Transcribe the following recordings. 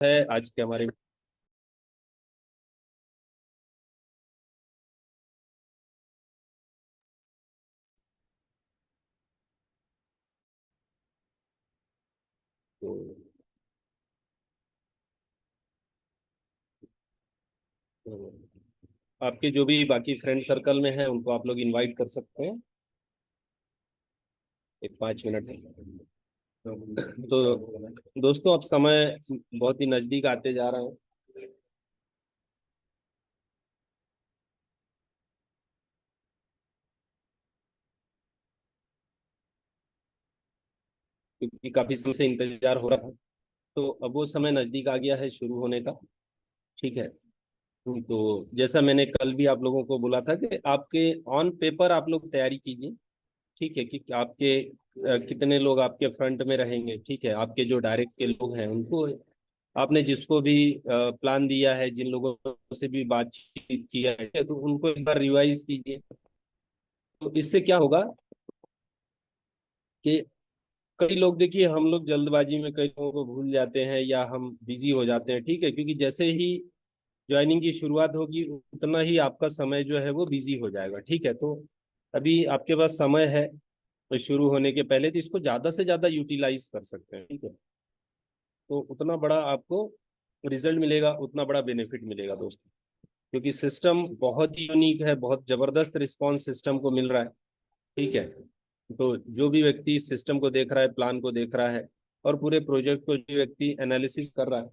है आज के हमारे। तो, आपके जो भी बाकी फ्रेंड सर्कल में हैं उनको आप लोग इनवाइट कर सकते हैं। एक 5 मिनट। तो दोस्तों, अब समय बहुत ही नजदीक आते जा रहा है, क्योंकि काफी समय से इंतजार हो रहा था। तो अब वो समय नजदीक आ गया है शुरू होने का। ठीक है। तो जैसा मैंने कल भी आप लोगों को बोला था कि आपके ऑन पेपर आप लोग तैयारी कीजिए। ठीक है, कि आपके कितने लोग आपके फ्रंट में रहेंगे। ठीक है, आपके जो डायरेक्ट के लोग हैं उनको आपने जिसको भी प्लान दिया है, जिन लोगों से भी बातचीत किया है, तो उनको एक बार रिवाइज कीजिए। तो इससे क्या होगा कि कई लोग, देखिए, हम लोग जल्दबाजी में कई लोगों को भूल जाते हैं या हम बिजी हो जाते हैं। ठीक है, क्योंकि जैसे ही ज्वाइनिंग की शुरुआत होगी उतना ही आपका समय जो है वो बिजी हो जाएगा। ठीक है, तो अभी आपके पास समय है, तो शुरू होने के पहले तो इसको ज्यादा से ज्यादा यूटिलाइज कर सकते हैं। ठीक है, तो उतना बड़ा आपको रिजल्ट मिलेगा, उतना बड़ा बेनिफिट मिलेगा दोस्तों। क्योंकि सिस्टम बहुत ही यूनिक है, बहुत जबरदस्त रिस्पॉन्स सिस्टम को मिल रहा है। ठीक है, तो जो भी व्यक्ति इस सिस्टम को देख रहा है, प्लान को देख रहा है, और पूरे प्रोजेक्ट को जो व्यक्ति एनालिसिस कर रहा है,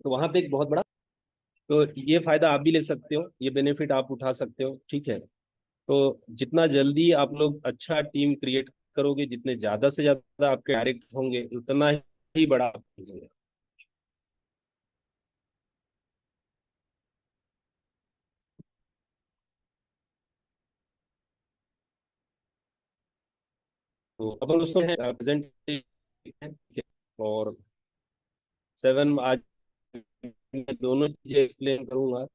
तो वहां पे एक बहुत बड़ा, तो ये फायदा आप भी ले सकते हो, ये बेनिफिट आप उठा सकते हो। ठीक है, तो जितना जल्दी आप लोग अच्छा टीम क्रिएट करोगे, जितने ज्यादा से ज्यादा आपके डायरेक्ट होंगे, उतना ही बड़ा आप होंगे। तो अपन दोस्तों हैं प्रेजेंट, और 7 आज मैं दोनों चीजें एक्सप्लेन करूंगा।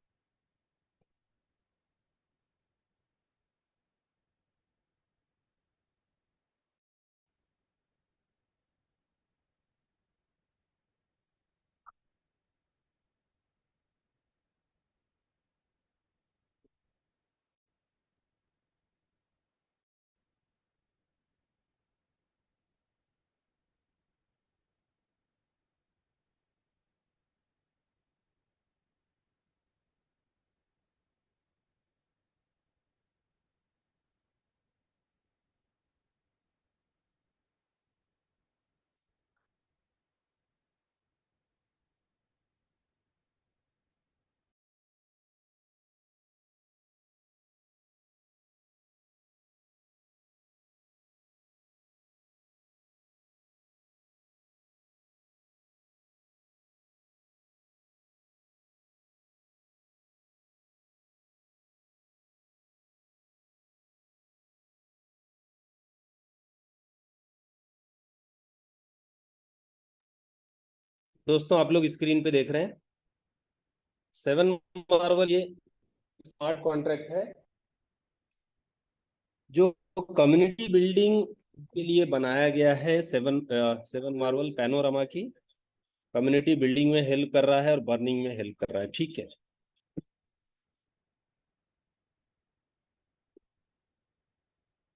दोस्तों, आप लोग स्क्रीन पे देख रहे हैं 7 मार्वल, ये स्मार्ट कॉन्ट्रैक्ट है जो कम्युनिटी बिल्डिंग के लिए बनाया गया है। 7 मार्वल पैनोरामा की कम्युनिटी बिल्डिंग में हेल्प कर रहा है और बर्निंग में हेल्प कर रहा है। ठीक है,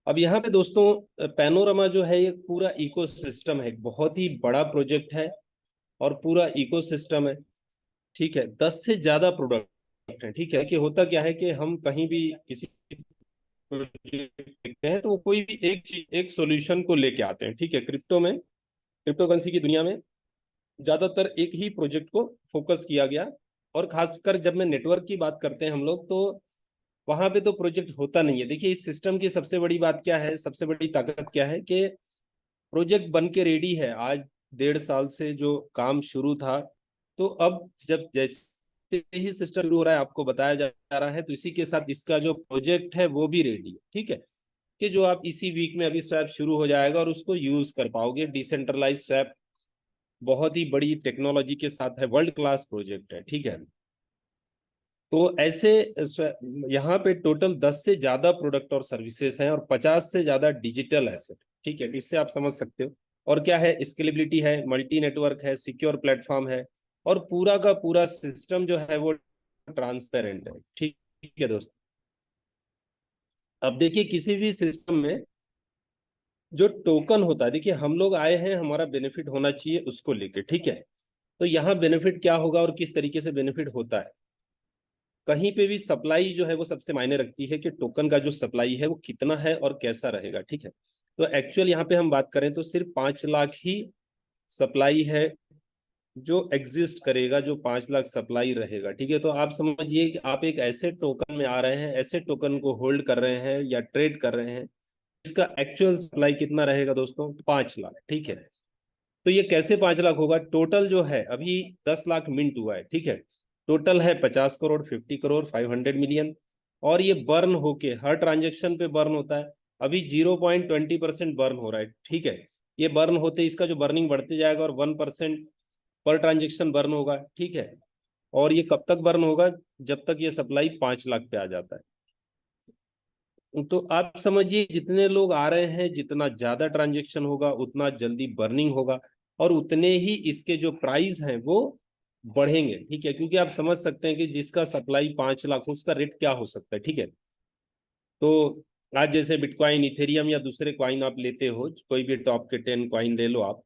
अब यहाँ पे दोस्तों पैनोरामा जो है ये पूरा इकोसिस्टम है, एक बहुत ही बड़ा प्रोजेक्ट है और पूरा इकोसिस्टम है। ठीक है, 10 से ज्यादा प्रोडक्ट है। ठीक है, कि होता क्या है कि हम कहीं भी किसी प्रोजेक्ट देखते हैं तो वो कोई भी एक चीज, एक सॉल्यूशन को लेके आते हैं। ठीक है, क्रिप्टो में, क्रिप्टो करेंसी की दुनिया में ज्यादातर एक ही प्रोजेक्ट को फोकस किया गया। और खासकर जब मैं नेटवर्क की बात करते हैं हम लोग, तो वहां पे तो प्रोजेक्ट होता नहीं है। देखिए, इस सिस्टम की सबसे बड़ी बात क्या है, सबसे बड़ी ताकत क्या है कि प्रोजेक्ट बन के रेडी है। आज 1.5 साल से जो काम शुरू था, तो अब जब जैसे ही सिस्टम शुरू हो रहा है, आपको बताया जा रहा है, तो इसी के साथ इसका जो प्रोजेक्ट है वो भी रेडी है। ठीक है, कि जो आप इसी वीक में अभी स्वैप शुरू हो जाएगा और उसको यूज कर पाओगे। डिसेंट्रलाइज स्वैप बहुत ही बड़ी टेक्नोलॉजी के साथ है, वर्ल्ड क्लास प्रोजेक्ट है। ठीक है, तो ऐसे यहाँ पे टोटल 10 से ज्यादा प्रोडक्ट और सर्विसेज हैं और 50 से ज्यादा डिजिटल एसेट। ठीक है, इससे आप समझ सकते हो। और क्या है, स्केलेबिलिटी है, मल्टी नेटवर्क है, सिक्योर प्लेटफॉर्म है, और पूरा का पूरा सिस्टम जो है वो ट्रांसपेरेंट है। ठीक है दोस्तों। अब देखिए, किसी भी सिस्टम में जो टोकन होता है, देखिए हम लोग आए हैं, हमारा बेनिफिट होना चाहिए उसको लेके। ठीक है, तो यहाँ बेनिफिट क्या होगा और किस तरीके से बेनिफिट होता है। कहीं पे भी सप्लाई जो है वो सबसे मायने रखती है कि टोकन का जो सप्लाई है वो कितना है और कैसा रहेगा। ठीक है, तो एक्चुअल यहाँ पे हम बात करें तो सिर्फ 5 लाख ही सप्लाई है जो एग्जिस्ट करेगा, जो 5 लाख सप्लाई रहेगा। ठीक है, तो आप समझिए कि आप एक ऐसे टोकन में आ रहे हैं, ऐसे टोकन को होल्ड कर रहे हैं या ट्रेड कर रहे हैं, इसका एक्चुअल सप्लाई कितना रहेगा दोस्तों, 5 लाख। ठीक है, तो ये कैसे 5 लाख होगा, टोटल जो है अभी 10 लाख मिंट हुआ है। ठीक है, टोटल है 50 करोड़, 50 करोड़, 500 मिलियन, और ये बर्न होके हर ट्रांजेक्शन पे बर्न होता है। अभी 0.20% बर्न हो रहा है। ठीक है, ये बर्न होते इसका जो बर्निंग बढ़ते जाएगा और 1% पर ट्रांजेक्शन बर्न होगा। ठीक है, और ये कब तक बर्न होगा, जब तक ये सप्लाई 5 लाख पे आ जाता है। तो आप समझिए, जितने लोग आ रहे हैं, जितना ज्यादा ट्रांजेक्शन होगा उतना जल्दी बर्निंग होगा, और उतने ही इसके जो प्राइस हैं वो बढ़ेंगे। ठीक है, क्योंकि आप समझ सकते हैं कि जिसका सप्लाई 5 लाख उसका रेट क्या हो सकता है। ठीक है, तो आज जैसे बिटकॉइन, इथेरियम या दूसरे कॉइन आप लेते हो, कोई भी टॉप के 10 कॉइन ले लो आप,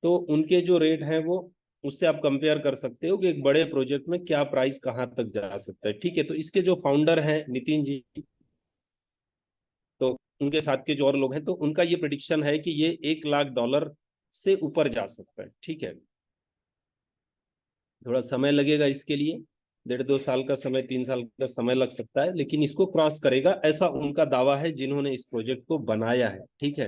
तो उनके जो रेट हैं वो, उससे आप कंपेयर कर सकते हो कि एक बड़े प्रोजेक्ट में क्या प्राइस कहाँ तक जा सकता है। ठीक है, तो इसके जो फाउंडर हैं नितिन जी, तो उनके साथ के जो और लोग हैं, तो उनका ये प्रिडिक्शन है कि ये $1 लाख से ऊपर जा सकता है। ठीक है, थोड़ा समय लगेगा इसके लिए, 1.5-2 साल का समय, 3 साल का समय लग सकता है, लेकिन इसको क्रॉस करेगा, ऐसा उनका दावा है जिन्होंने इस प्रोजेक्ट को बनाया है। ठीक है,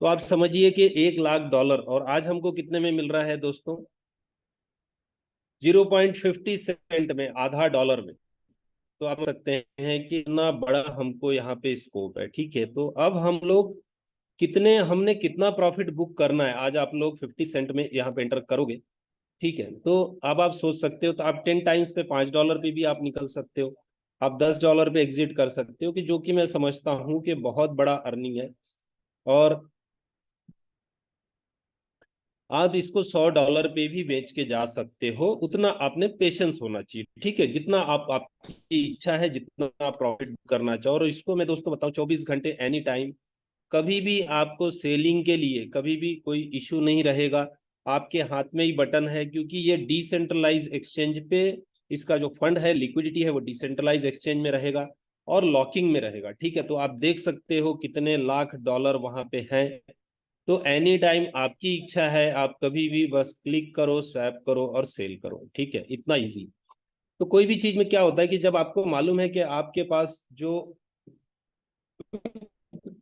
तो आप समझिए कि $1 लाख, और आज हमको कितने में मिल रहा है दोस्तों, 0.50 सेंट में, आधा डॉलर में। तो आप समझ सकते हैं कि इतना बड़ा हमको यहाँ पे स्कोप है। ठीक है, तो अब हम लोग हमने कितना प्रॉफिट बुक करना है, आज आप लोग 50 सेंट में यहाँ पे एंटर करोगे। ठीक है, तो अब आप सोच सकते हो, तो आप 10 टाइम्स पे $5 पे भी आप निकल सकते हो, आप $10 पे एग्जिट कर सकते हो, कि जो कि मैं समझता हूँ कि बहुत बड़ा अर्निंग है। और आप इसको $100 पे भी बेच के जा सकते हो, उतना आपने पेशेंस होना चाहिए। ठीक है, जितना आपकी इच्छा है, जितना आप प्रॉफिट करना चाहो। और इसको मैं दोस्तों बताऊं, 24 घंटे एनी टाइम, कभी भी आपको सेलिंग के लिए कभी भी कोई इशू नहीं रहेगा। आपके हाथ में ही बटन है, क्योंकि ये डिसेंट्रलाइज एक्सचेंज पे इसका जो फंड है, लिक्विडिटी है, वो डिसेंट्रलाइज एक्सचेंज में रहेगा और लॉकिंग में रहेगा। ठीक है, तो आप देख सकते हो कितने लाख डॉलर वहां पे हैं। तो एनी टाइम आपकी इच्छा है, आप कभी भी बस क्लिक करो, स्वैप करो और सेल करो। ठीक है, इतना इजी। तो कोई भी चीज में क्या होता है कि जब आपको मालूम है कि आपके पास जो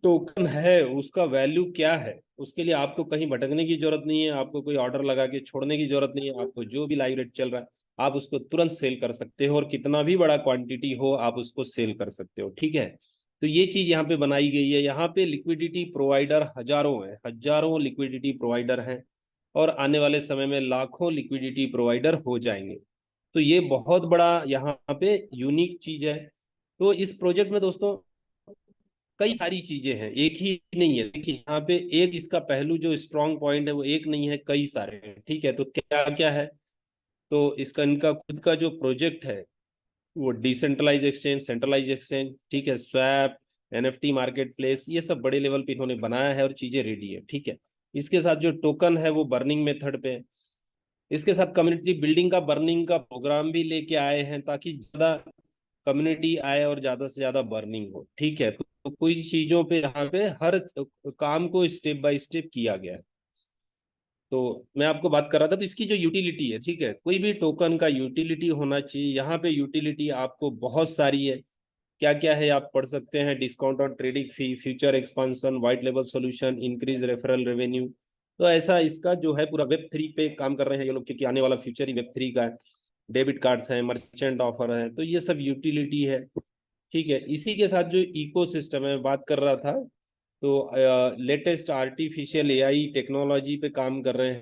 टोकन है उसका वैल्यू क्या है, उसके लिए आपको कहीं भटकने की जरूरत नहीं है, आपको कोई ऑर्डर लगा के छोड़ने की जरूरत नहीं है। आपको जो भी लाइव रेट चल रहा है, आप उसको तुरंत सेल कर सकते हो, और कितना भी बड़ा क्वांटिटी हो आप उसको सेल कर सकते हो। ठीक है, तो ये चीज यहाँ पे बनाई गई है। यहाँ पे लिक्विडिटी प्रोवाइडर हजारों हैं, हजारों लिक्विडिटी प्रोवाइडर हैं, और आने वाले समय में लाखों लिक्विडिटी प्रोवाइडर हो जाएंगे। तो ये बहुत बड़ा यहाँ पे यूनिक चीज है। तो इस प्रोजेक्ट में दोस्तों कई सारी चीजें हैं, एक ही नहीं है। देखिए यहाँ पे एक इसका पहलू जो स्ट्रॉन्ग पॉइंट है वो एक नहीं है, कई सारे हैं। ठीक है, तो क्या क्या है, तो इसका इनका खुद का जो प्रोजेक्ट है वो डिसेंट्रलाइज एक्सचेंज, सेंट्रलाइज एक्सचेंज, ठीक है, स्वैप, एनएफटी मार्केट प्लेस, ये सब बड़े लेवल पे इन्होंने बनाया है और चीजें रेडी है। ठीक है, इसके साथ जो टोकन है वो बर्निंग मेथड पे है। इसके साथ कम्युनिटी बिल्डिंग का, बर्निंग का प्रोग्राम भी लेके आए हैं, ताकि ज्यादा कम्युनिटी आए और ज्यादा से ज्यादा बर्निंग हो। ठीक है, तो कोई चीजों पे यहाँ पे हर काम को स्टेप बाय स्टेप किया गया है। तो मैं आपको बात कर रहा था, तो इसकी जो यूटिलिटी है, ठीक है, कोई भी टोकन का यूटिलिटी होना चाहिए। यहाँ पे यूटिलिटी आपको बहुत सारी है। क्या क्या है आप पढ़ सकते हैं, डिस्काउंट और ट्रेडिंग फी, future expansion, white level solution, increase referral revenue. तो ऐसा इसका जो है पूरा वेब 3 पे काम कर रहे हैं ये लोग, क्योंकि आने वाला फ्यूचर ही वेब 3 का है। डेबिट कार्ड्स हैं, मर्चेंट ऑफर है, तो ये सब यूटिलिटी है। ठीक है, इसी के साथ जो इकोसिस्टम है बात कर रहा था, तो लेटेस्ट आर्टिफिशियल एआई टेक्नोलॉजी पे काम कर रहे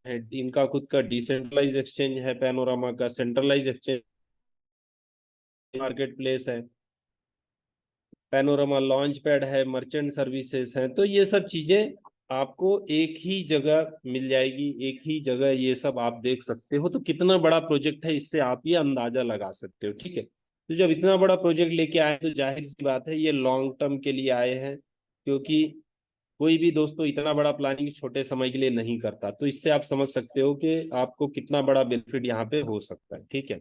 हैं। इनका खुद का डिसेंट्रलाइज एक्सचेंज है, पैनोरामा का सेंट्रलाइज एक्सचेंज मार्केट प्लेस है, पैनोरामा लॉन्च पैड है, मर्चेंट सर्विसेज है। तो ये सब चीजें आपको एक ही जगह मिल जाएगी, एक ही जगह ये सब आप देख सकते हो। तो कितना बड़ा प्रोजेक्ट है इससे आप ये अंदाजा लगा सकते हो, ठीक है। तो जब इतना बड़ा प्रोजेक्ट लेके आए तो जाहिर सी बात है ये लॉन्ग टर्म के लिए आए हैं, क्योंकि कोई भी दोस्तों इतना बड़ा प्लानिंग छोटे समय के लिए नहीं करता। तो इससे आप समझ सकते हो कि आपको कितना बड़ा बेनिफिट यहाँ पे हो सकता है, ठीक है।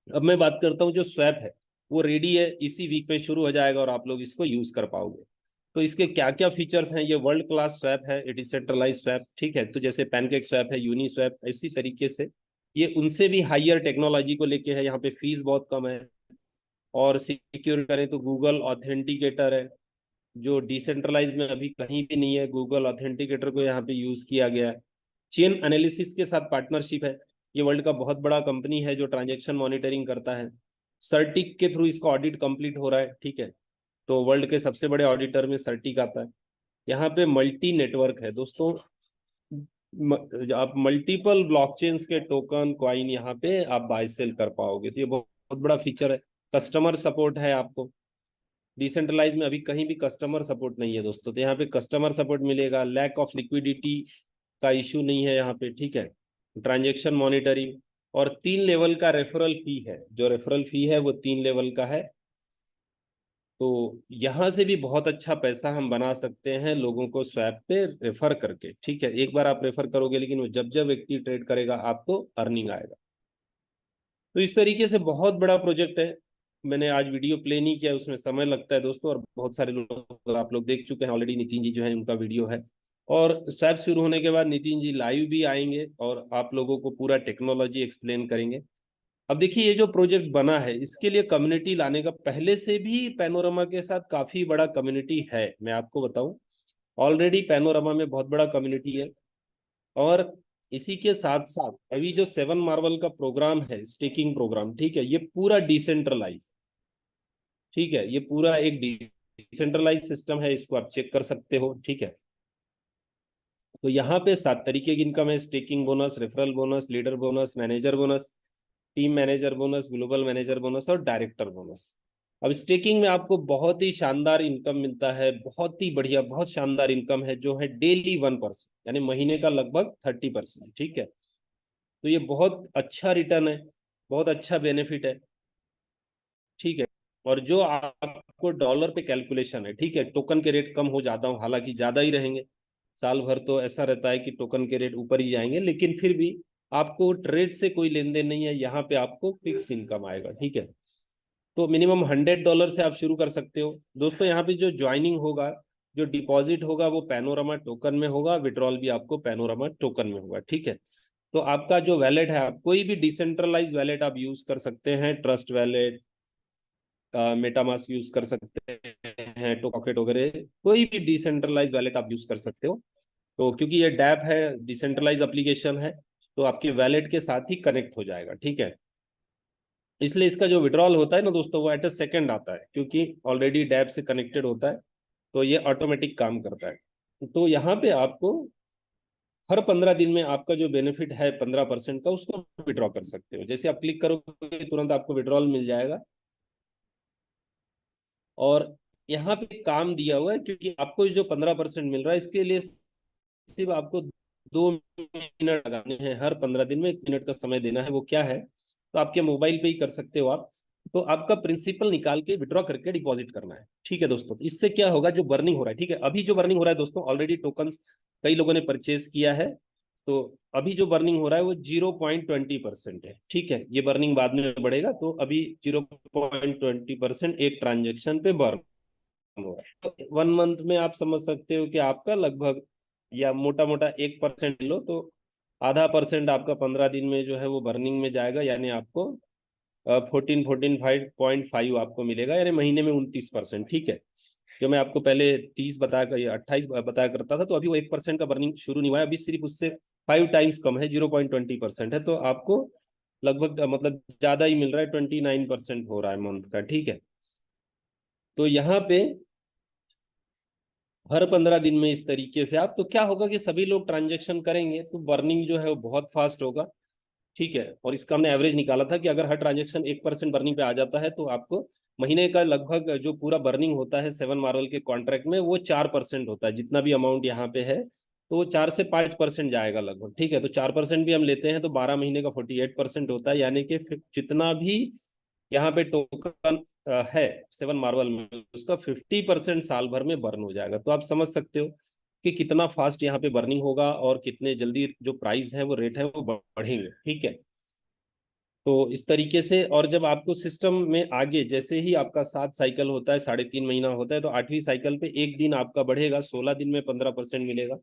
अब मैं बात करता हूँ, जो स्वैप है वो रेडी है, इसी वीक में शुरू हो जाएगा और आप लोग इसको यूज कर पाओगे। तो इसके क्या क्या फीचर्स हैं, ये वर्ल्ड क्लास स्वैप है, ये डिसेंट्रलाइज स्वैप, ठीक है। तो जैसे पैनकेक स्वैप है, यूनी स्वैप, इसी तरीके से ये उनसे भी हायर टेक्नोलॉजी को लेके है। यहाँ पे फीस बहुत कम है, और सिक्योर करें तो गूगल ऑथेंटिकेटर है, जो डिसेंट्रलाइज में अभी कहीं भी नहीं है। गूगल ऑथेंटिकेटर को यहाँ पे यूज किया गया है। चेन एनालिसिस के साथ पार्टनरशिप है। ये वर्ल्ड का बहुत बड़ा कंपनी है जो ट्रांजैक्शन मॉनिटरिंग करता है। सर्टिक के थ्रू इसका ऑडिट कंप्लीट हो रहा है, ठीक है। तो वर्ल्ड के सबसे बड़े ऑडिटर में सर्टिक आता है। यहाँ पे मल्टी नेटवर्क है दोस्तों, आप मल्टीपल ब्लॉकचेन्स के टोकन क्वाइन यहाँ पे आप बाय सेल कर पाओगे। तो ये बहुत बड़ा फीचर है। कस्टमर सपोर्ट है आपको, डिसेंट्रलाइज में अभी कहीं भी कस्टमर सपोर्ट नहीं है दोस्तों, तो यहाँ पे कस्टमर सपोर्ट मिलेगा। लैक ऑफ लिक्विडिटी का इश्यू नहीं है यहाँ पे, ठीक है। ट्रांजेक्शन मॉनिटरिंग, और 3 लेवल का रेफरल फी है। जो रेफरल फी है वो 3 लेवल का है। तो यहाँ से भी बहुत अच्छा पैसा हम बना सकते हैं लोगों को स्वैप पे रेफर करके, ठीक है। एक बार आप रेफर करोगे, लेकिन वो जब जब व्यक्ति ट्रेड करेगा आपको अर्निंग आएगा। तो इस तरीके से बहुत बड़ा प्रोजेक्ट है। मैंने आज वीडियो प्ले नहीं किया, उसमें समय लगता है दोस्तों, और बहुत सारे लोग आप लोग देख चुके हैं ऑलरेडी। नितिन जी जो है उनका वीडियो है, और स्वैप शुरू होने के बाद नितिन जी लाइव भी आएंगे और आप लोगों को पूरा टेक्नोलॉजी एक्सप्लेन करेंगे। अब देखिए, ये जो प्रोजेक्ट बना है इसके लिए कम्युनिटी लाने का, पहले से भी पैनोरमा के साथ काफी बड़ा कम्युनिटी है। मैं आपको बताऊं, ऑलरेडी पैनोरमा में बहुत बड़ा कम्युनिटी है। और इसी के साथ साथ अभी जो 7 मार्वल का प्रोग्राम है, स्टेकिंग प्रोग्राम, ठीक है, ये पूरा डिसेंट्रलाइज, ठीक है, ये पूरा एक डिसेंट्रलाइज सिस्टम है। इसको आप चेक कर सकते हो, ठीक है। तो यहाँ पे 7 तरीके की इनकम है: staking bonus, referral bonus, leader bonus, manager bonus, team manager bonus, global manager bonus और डायरेक्टर बोनस। अब स्टेकिंग में आपको बहुत ही शानदार इनकम मिलता है, बहुत ही बढ़िया, बहुत शानदार इनकम है, जो है डेली 1%, यानी महीने का लगभग 30%, ठीक है। तो ये बहुत अच्छा रिटर्न है, बहुत अच्छा बेनिफिट है, ठीक है। और जो आपको डॉलर पे कैलकुलेशन है, ठीक है, टोकन के रेट कम हो जाता हूँ, हालांकि ज्यादा ही रहेंगे। साल भर तो ऐसा रहता है कि टोकन के रेट ऊपर ही जाएंगे, लेकिन फिर भी आपको ट्रेड से कोई लेन देन नहीं है, यहाँ पे आपको फिक्स इनकम आएगा, ठीक है। तो मिनिमम $100 से आप शुरू कर सकते हो दोस्तों। यहाँ पे जो ज्वाइनिंग होगा, जो डिपॉजिट होगा, वो पैनोरामा टोकन में होगा, विड्रॉल भी आपको पैनोरामा टोकन में होगा, ठीक है। तो आपका जो वैलेट है, आप कोई भी डिसेंट्रलाइज वैलेट आप यूज कर सकते हैं, ट्रस्ट वैलेट, मेटामास्क यूज कर सकते हैं, टोकेट वगैरह, कोई भी डिसेंट्रलाइज वैलेट आप यूज कर सकते हो। तो क्योंकि ये डैप है, डिसेंट्रलाइज एप्लीकेशन है, तो आपके वैलेट के साथ ही कनेक्ट हो जाएगा, ठीक है। इसलिए इसका जो विड्रॉल होता है ना दोस्तों, वो एट अ सेकेंड आता है, क्योंकि ऑलरेडी डैप से कनेक्टेड होता है, तो ये ऑटोमेटिक काम करता है। तो यहाँ पे आपको हर 15 दिन में आपका जो बेनिफिट है 15% का, उसको विड्रॉ कर सकते हो। जैसे आप क्लिक करोगे तुरंत आपको विड्रॉल मिल जाएगा। और यहाँ पे काम दिया हुआ है, क्योंकि आपको जो 15% मिल रहा है, इसके लिए सिर्फ आपको 2 मिनट लगाने हैं। हर 15 दिन में 1 मिनट का समय देना है। वो क्या है, तो आपके मोबाइल पे ही कर सकते हो आप। तो आपका प्रिंसिपल निकाल के विड्रॉ करके डिपॉजिट करना है, ठीक है दोस्तों। तो इससे क्या होगा, जो बर्निंग हो रहा है, ठीक है, अभी जो बर्निंग हो रहा है दोस्तों, ऑलरेडी टोकन कई लोगों ने परचेज किया है। तो अभी जो बर्निंग हो रहा है वो 0.20% है, ठीक है। ये बर्निंग बाद में बढ़ेगा, तो अभी 0.20% एक ट्रांजेक्शन पे बर्न हो रहा है। तो 1 मंथ में आप समझ सकते हो कि आपका लगभग, या मोटा मोटा 1% लो तो ½ % आपका 15 दिन में जो है वो बर्निंग में जाएगा, यानी आपको 14.5 आपको मिलेगा, यानी महीने में 29%, ठीक है। जो मैं आपको पहले 30 बताया, या 28 बताया करता था, तो अभी वो 1% का बर्निंग शुरू नहीं हुआ है, अभी सिर्फ उससे 5 टाइम्स कम है, 0.20% है। तो आपको लगभग मतलब ज्यादा ही मिल रहा है, 29% हो रहा है मंथ का, ठीक है। तो यहाँ पे हर 15 दिन में इस तरीके से आप, तो क्या होगा कि सभी लोग ट्रांजेक्शन करेंगे, तो बर्निंग जो है वो बहुत फास्ट होगा। ठीक है। और इसका हमने एवरेज निकाला था कि अगर हर ट्रांजेक्शन 1% बर्निंग पे आ जाता है तो आपको महीने का लगभग जो पूरा बर्निंग होता है 7 मार्वल के कॉन्ट्रैक्ट में, वो 4% होता है। जितना भी अमाउंट यहाँ पे है तो 4 से 5% जाएगा लगभग। ठीक है, तो 4% भी हम लेते हैं तो 12 महीने का 48% होता है, यानी कि जितना भी यहाँ पे टोकन है 7 मार्वल में, उसका 50% साल भर में बर्न हो जाएगा। तो आप समझ सकते हो कि कितना फास्ट यहाँ पे बर्निंग होगा और कितने जल्दी जो प्राइस है, वो रेट है, वो बढ़ेंगे। ठीक है, तो इस तरीके से। और जब आपको सिस्टम में आगे जैसे ही आपका 7 साइकिल होता है, 3.5 महीना होता है, तो 8वीं साइकिल पे एक दिन आपका बढ़ेगा, 16 दिन में 15% मिलेगा,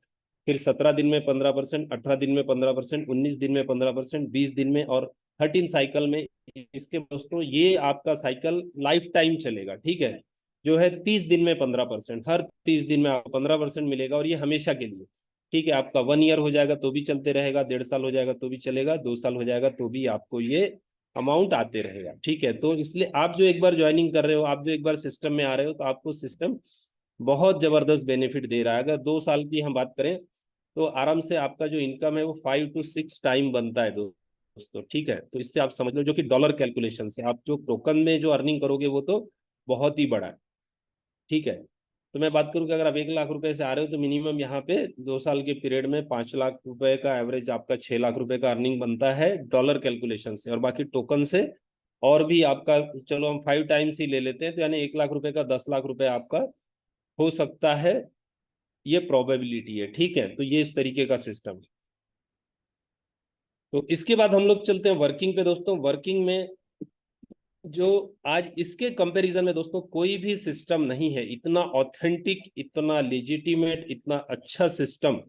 फिर 17 दिन में 15%, 18 दिन में 15%, 19 दिन में 15%, 20 दिन में, और 13 साइकिल में। इसके दोस्तों ये आपका साइकिल लाइफ टाइम चलेगा। ठीक है, जो है 30 दिन में 15%, हर 30 दिन में आपको 15% मिलेगा, और ये हमेशा के लिए। ठीक है, आपका 1 ईयर हो जाएगा तो भी चलते रहेगा, 1.5 साल हो जाएगा तो भी चलेगा, 2 साल हो जाएगा तो भी आपको ये अमाउंट आते रहेगा। ठीक है, तो इसलिए आप जो एक बार ज्वाइनिंग कर रहे हो, आप जो एक बार सिस्टम में आ रहे हो, तो आपको सिस्टम बहुत जबरदस्त बेनिफिट दे रहा है। अगर 2 साल की हम बात करें तो आराम से आपका जो इनकम है वो 5 to 6 टाइम बनता है दोस्तों। ठीक है, तो इससे आप समझ लो, जो कि डॉलर कैलकुलेशन से आप जो टोकन में जो अर्निंग करोगे वो तो बहुत ही बड़ा है। ठीक है, तो मैं बात करूं कि अगर आप 1 लाख रुपए से आ रहे हो तो मिनिमम यहाँ पे 2 साल के पीरियड में 5 लाख रुपए का एवरेज, आपका 6 लाख रुपए का अर्निंग बनता है डॉलर कैलकुलेशन से, और बाकी टोकन से और भी आपका, चलो हम 5 टाइम्स ही ले लेते हैं, तो यानी 1 लाख रुपए का 10 लाख रुपए आपका हो सकता है, ये प्रोबेबिलिटी है। ठीक है, तो ये इस तरीके का सिस्टम है। तो इसके बाद हम लोग चलते हैं वर्किंग पे दोस्तों। वर्किंग में जो आज इसके कंपैरिजन में दोस्तों कोई भी सिस्टम नहीं है इतना ऑथेंटिक, इतना लेजिटिमेट, इतना अच्छा सिस्टम,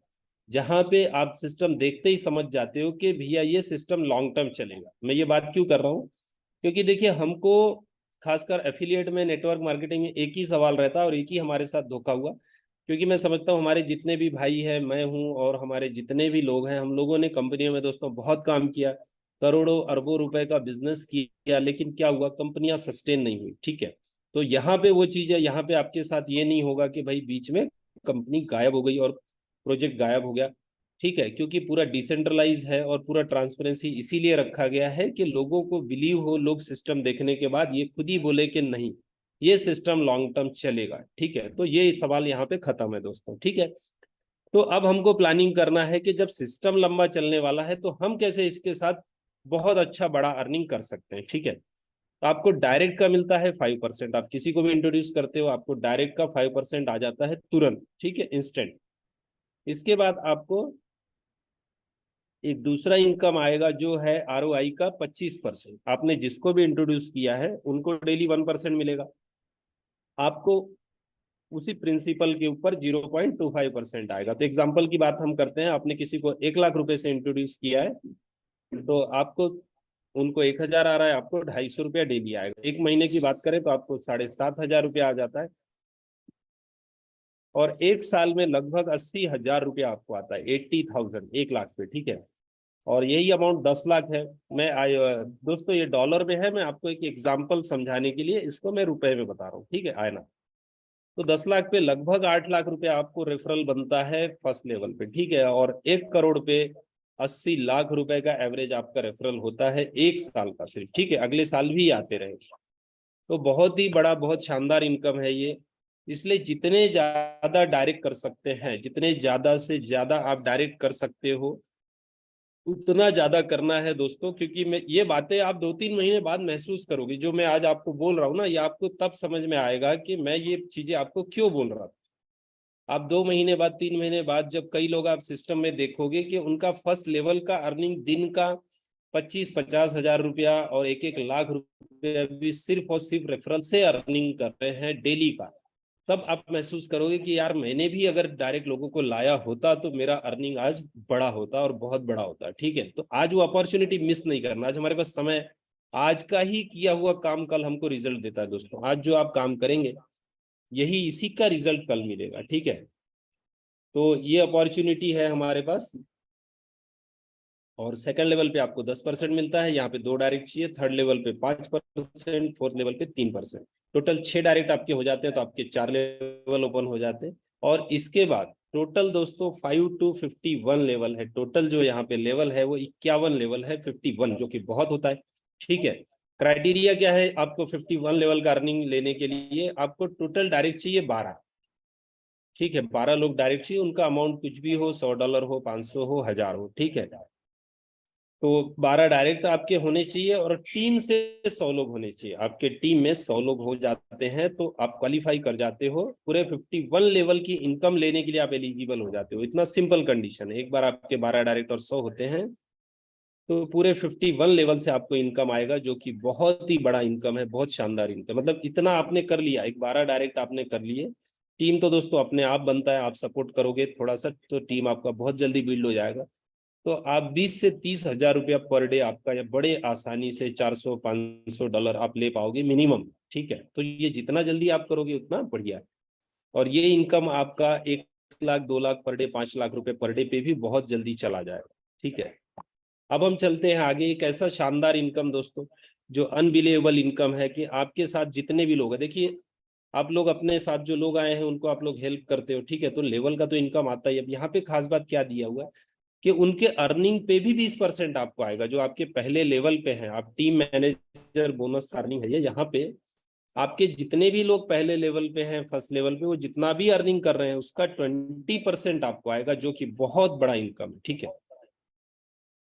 जहां पे आप सिस्टम देखते ही समझ जाते हो कि भैया ये सिस्टम लॉन्ग टर्म चलेगा। मैं ये बात क्यों कर रहा हूँ, क्योंकि देखिए हमको खासकर एफिलिएट में, नेटवर्क मार्केटिंग में एक ही सवाल रहता है और एक ही हमारे साथ धोखा हुआ। क्योंकि मैं समझता हूँ हमारे जितने भी भाई हैं, मैं हूँ, और हमारे जितने भी लोग हैं, हम लोगों ने कंपनियों में दोस्तों बहुत काम किया, करोड़ों अरबों रुपए का बिजनेस किया, लेकिन क्या हुआ, कंपनियां सस्टेन नहीं हुई। ठीक है, तो यहाँ पे वो चीज है, यहाँ पे आपके साथ ये नहीं होगा कि भाई बीच में कंपनी गायब हो गई और प्रोजेक्ट गायब हो गया। ठीक है, क्योंकि पूरा डिसेंट्रलाइज है और पूरा ट्रांसपेरेंसी इसीलिए रखा गया है कि लोगों को बिलीव हो, लोग सिस्टम देखने के बाद ये खुद ही बोले कि नहीं, ये सिस्टम लॉन्ग टर्म चलेगा। ठीक है, तो ये सवाल यहाँ पे खत्म है दोस्तों। ठीक है, तो अब हमको प्लानिंग करना है कि जब सिस्टम लंबा चलने वाला है तो हम कैसे इसके साथ बहुत अच्छा बड़ा अर्निंग कर सकते हैं। ठीक है, तो आपको डायरेक्ट का मिलता है 5%, आप किसी को भी इंट्रोड्यूस करते हो आपको डायरेक्ट का 5% आ जाता है तुरंत। ठीक है, इंस्टेंट। इसके बाद आपको एक दूसरा इनकम आएगा जो है ROI का 25%। आपने जिसको भी इंट्रोड्यूस किया है उनको डेली 1% मिलेगा, आपको उसी प्रिंसिपल के ऊपर 0.25% आएगा। तो एग्जाम्पल की बात हम करते हैं, आपने किसी को 1 लाख रुपए से इंट्रोड्यूस किया है, तो आपको, उनको 1,000 आ रहा है, आपको 250 रुपया डेली आएगा। एक महीने की बात करें तो आपको 7,500 रुपया आ जाता है, और एक साल में लगभग 80,000 रुपया आपको आता है, 80,000, 1 लाख पे। ठीक है, और यही अमाउंट 10 लाख है। मैं दोस्तों ये डॉलर में है, मैं आपको एक एग्जाम्पल समझाने के लिए इसको मैं रुपए में बता रहा हूँ। ठीक है, आए ना, तो 10 लाख पे लगभग 8 लाख रुपए आपको रेफरल बनता है फर्स्ट लेवल पे। ठीक है, और 1 करोड़ पे 80 लाख रुपए का एवरेज आपका रेफरल होता है एक साल का सिर्फ। ठीक है, अगले साल भी आते रहे, तो बहुत ही बड़ा, बहुत शानदार इनकम है ये। इसलिए जितने ज्यादा डायरेक्ट कर सकते हैं, जितने ज्यादा से ज्यादा आप डायरेक्ट कर सकते हो उतना ज्यादा करना है दोस्तों। क्योंकि मैं ये बातें आप 2-3 महीने बाद महसूस करोगे, जो मैं आज आपको बोल रहा हूँ ना, ये आपको तब समझ में आएगा कि मैं ये चीजें आपको क्यों बोल रहा था। आप 2 महीने बाद, 3 महीने बाद जब कई लोग आप सिस्टम में देखोगे कि उनका फर्स्ट लेवल का अर्निंग दिन का 25-50 हजार रुपया और 1-1 लाख रुपया भी सिर्फ और सिर्फ रेफरल से अर्निंग कर रहे हैं डेली का, तब आप महसूस करोगे कि यार मैंने भी अगर डायरेक्ट लोगों को लाया होता तो मेरा अर्निंग आज बड़ा होता और बहुत बड़ा होता। ठीक है, तो आज वो अपॉर्चुनिटी मिस नहीं करना। आज हमारे पास समय, आज का ही किया हुआ काम कल हमको रिजल्ट देता है दोस्तों। आज जो आप काम करेंगे यही इसी का रिजल्ट कल मिलेगा। ठीक है, तो ये अपॉर्चुनिटी है हमारे पास। और सेकंड लेवल पे आपको 10% मिलता है, यहाँ पे 2 डायरेक्ट चाहिए, थर्ड लेवल पे 5%, फोर्थ लेवल पे 3%, टोटल 6 डायरेक्ट आपके हो जाते हैं, तो आपके 4 लेवल ओपन हो जाते हैं। और इसके बाद टोटल दोस्तों 5 to 51 लेवल है। टोटल जो यहाँ पे लेवल है वो 51 लेवल है, 51 जो कि बहुत होता है। ठीक है, क्राइटेरिया क्या है? आपको 51 लेवल का अर्निंग लेने के लिए आपको टोटल डायरेक्ट चाहिए 12। ठीक है, 12 लोग डायरेक्ट चाहिए, उनका अमाउंट कुछ भी हो, $100 हो, 500 हो, 1000 हो। ठीक है, तो 12 डायरेक्ट आपके होने चाहिए और टीम से 100 लोग होने चाहिए। आपके टीम में 100 लोग हो जाते हैं तो आप क्वालिफाई कर जाते हो, पूरे 51 लेवल की इनकम लेने के लिए आप एलिजिबल हो जाते हो। इतना सिंपल कंडीशन है। एक बार आपके 12 डायरेक्ट और 100 होते हैं तो पूरे 51 लेवल से आपको इनकम आएगा, जो कि बहुत ही बड़ा इनकम है, बहुत शानदार इनकम। मतलब इतना आपने कर लिया, एक 12 डायरेक्ट आपने कर लिए। टीम तो दोस्तों अपने आप बनता है, आप सपोर्ट करोगे थोड़ा सा तो टीम आपका बहुत जल्दी बिल्ड हो जाएगा। तो आप 20 से 30 हजार रुपया पर डे आपका, या बड़े आसानी से $400-500 आप ले पाओगे मिनिमम। ठीक है, तो ये जितना जल्दी आप करोगे उतना बढ़िया है। और ये इनकम आपका 1 लाख 2 लाख पर डे, 5 लाख रुपए पर डे पे भी बहुत जल्दी चला जाएगा। ठीक है, अब हम चलते हैं आगे। एक ऐसा शानदार इनकम दोस्तों जो अनबिलीवेबल इनकम है कि आपके साथ जितने भी लोग हैं, देखिए आप लोग अपने साथ जो लोग आए हैं उनको आप लोग हेल्प करते हो। ठीक है, तो लेवल का तो इनकम आता ही। अब यहाँ पे खास बात क्या दिया हुआ है कि उनके अर्निंग पे भी 20% आपको आएगा, जो आपके पहले लेवल पे हैं। आप टीम मैनेजर बोनस का अर्निंग है यहाँ पे, आपके जितने भी लोग पहले लेवल पे हैं, फर्स्ट लेवल पे, वो जितना भी अर्निंग कर रहे हैं उसका 20% आपको आएगा, जो कि बहुत बड़ा इनकम है। ठीक है,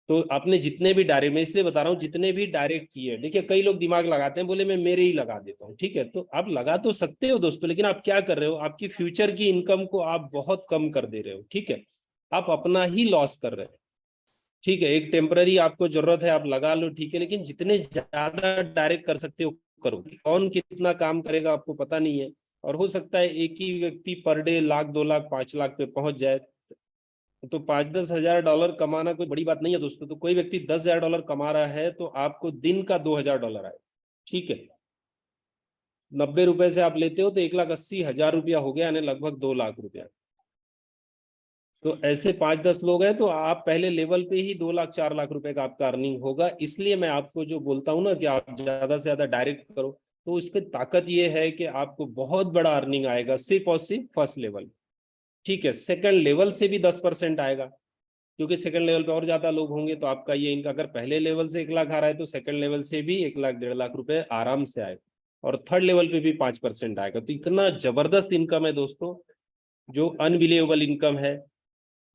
तो आपने जितने भी डायरेक्ट, मैं इसलिए बता रहा हूँ जितने भी डायरेक्ट किए, देखिए कई लोग दिमाग लगाते हैं, बोले मैं मेरे ही लगा देता हूँ। ठीक है, तो आप लगा तो सकते हो दोस्तों, लेकिन आप क्या कर रहे हो, आपकी फ्यूचर की इनकम को आप बहुत कम कर दे रहे हो। ठीक है, आप अपना ही लॉस कर रहे हो। ठीक है, एक टेम्पररी आपको जरूरत है, आप लगा लो, ठीक है, लेकिन जितने ज्यादा डायरेक्ट कर सकते हो करो। कौन कितना काम करेगा आपको पता नहीं है, और हो सकता है एक ही व्यक्ति पर डे 1 लाख 2 लाख 5 लाख पे पहुंच जाए। तो 5-10 हजार डॉलर कमाना कोई बड़ी बात नहीं है दोस्तों। तो कोई व्यक्ति $10,000 कमा रहा है तो आपको दिन का $2,000 आए। ठीक है, 90 रुपए से आप लेते हो तो 1,80,000 रुपया हो गया, यानी लगभग 2 लाख रुपया। तो ऐसे 5-10 लोग हैं तो आप पहले लेवल पे ही 2 लाख 4 लाख रुपए का आपका अर्निंग होगा। इसलिए मैं आपको जो बोलता हूँ ना कि आप ज्यादा से ज्यादा डायरेक्ट करो, तो इसकी ताकत ये है कि आपको बहुत बड़ा अर्निंग आएगा सिर्फ और सिर्फ फर्स्ट लेवल। ठीक है, सेकंड लेवल से भी 10% आएगा, क्योंकि सेकंड लेवल पे और ज्यादा लोग होंगे। तो आपका ये इनका अगर पहले लेवल से 1 लाख आ रहा है तो सेकंड लेवल से भी 1 लाख 1.5 लाख रुपए आराम से आएगा, और थर्ड लेवल पे भी 5% आएगा। तो इतना जबरदस्त इनकम है दोस्तों, जो अनबिलीवेबल इनकम है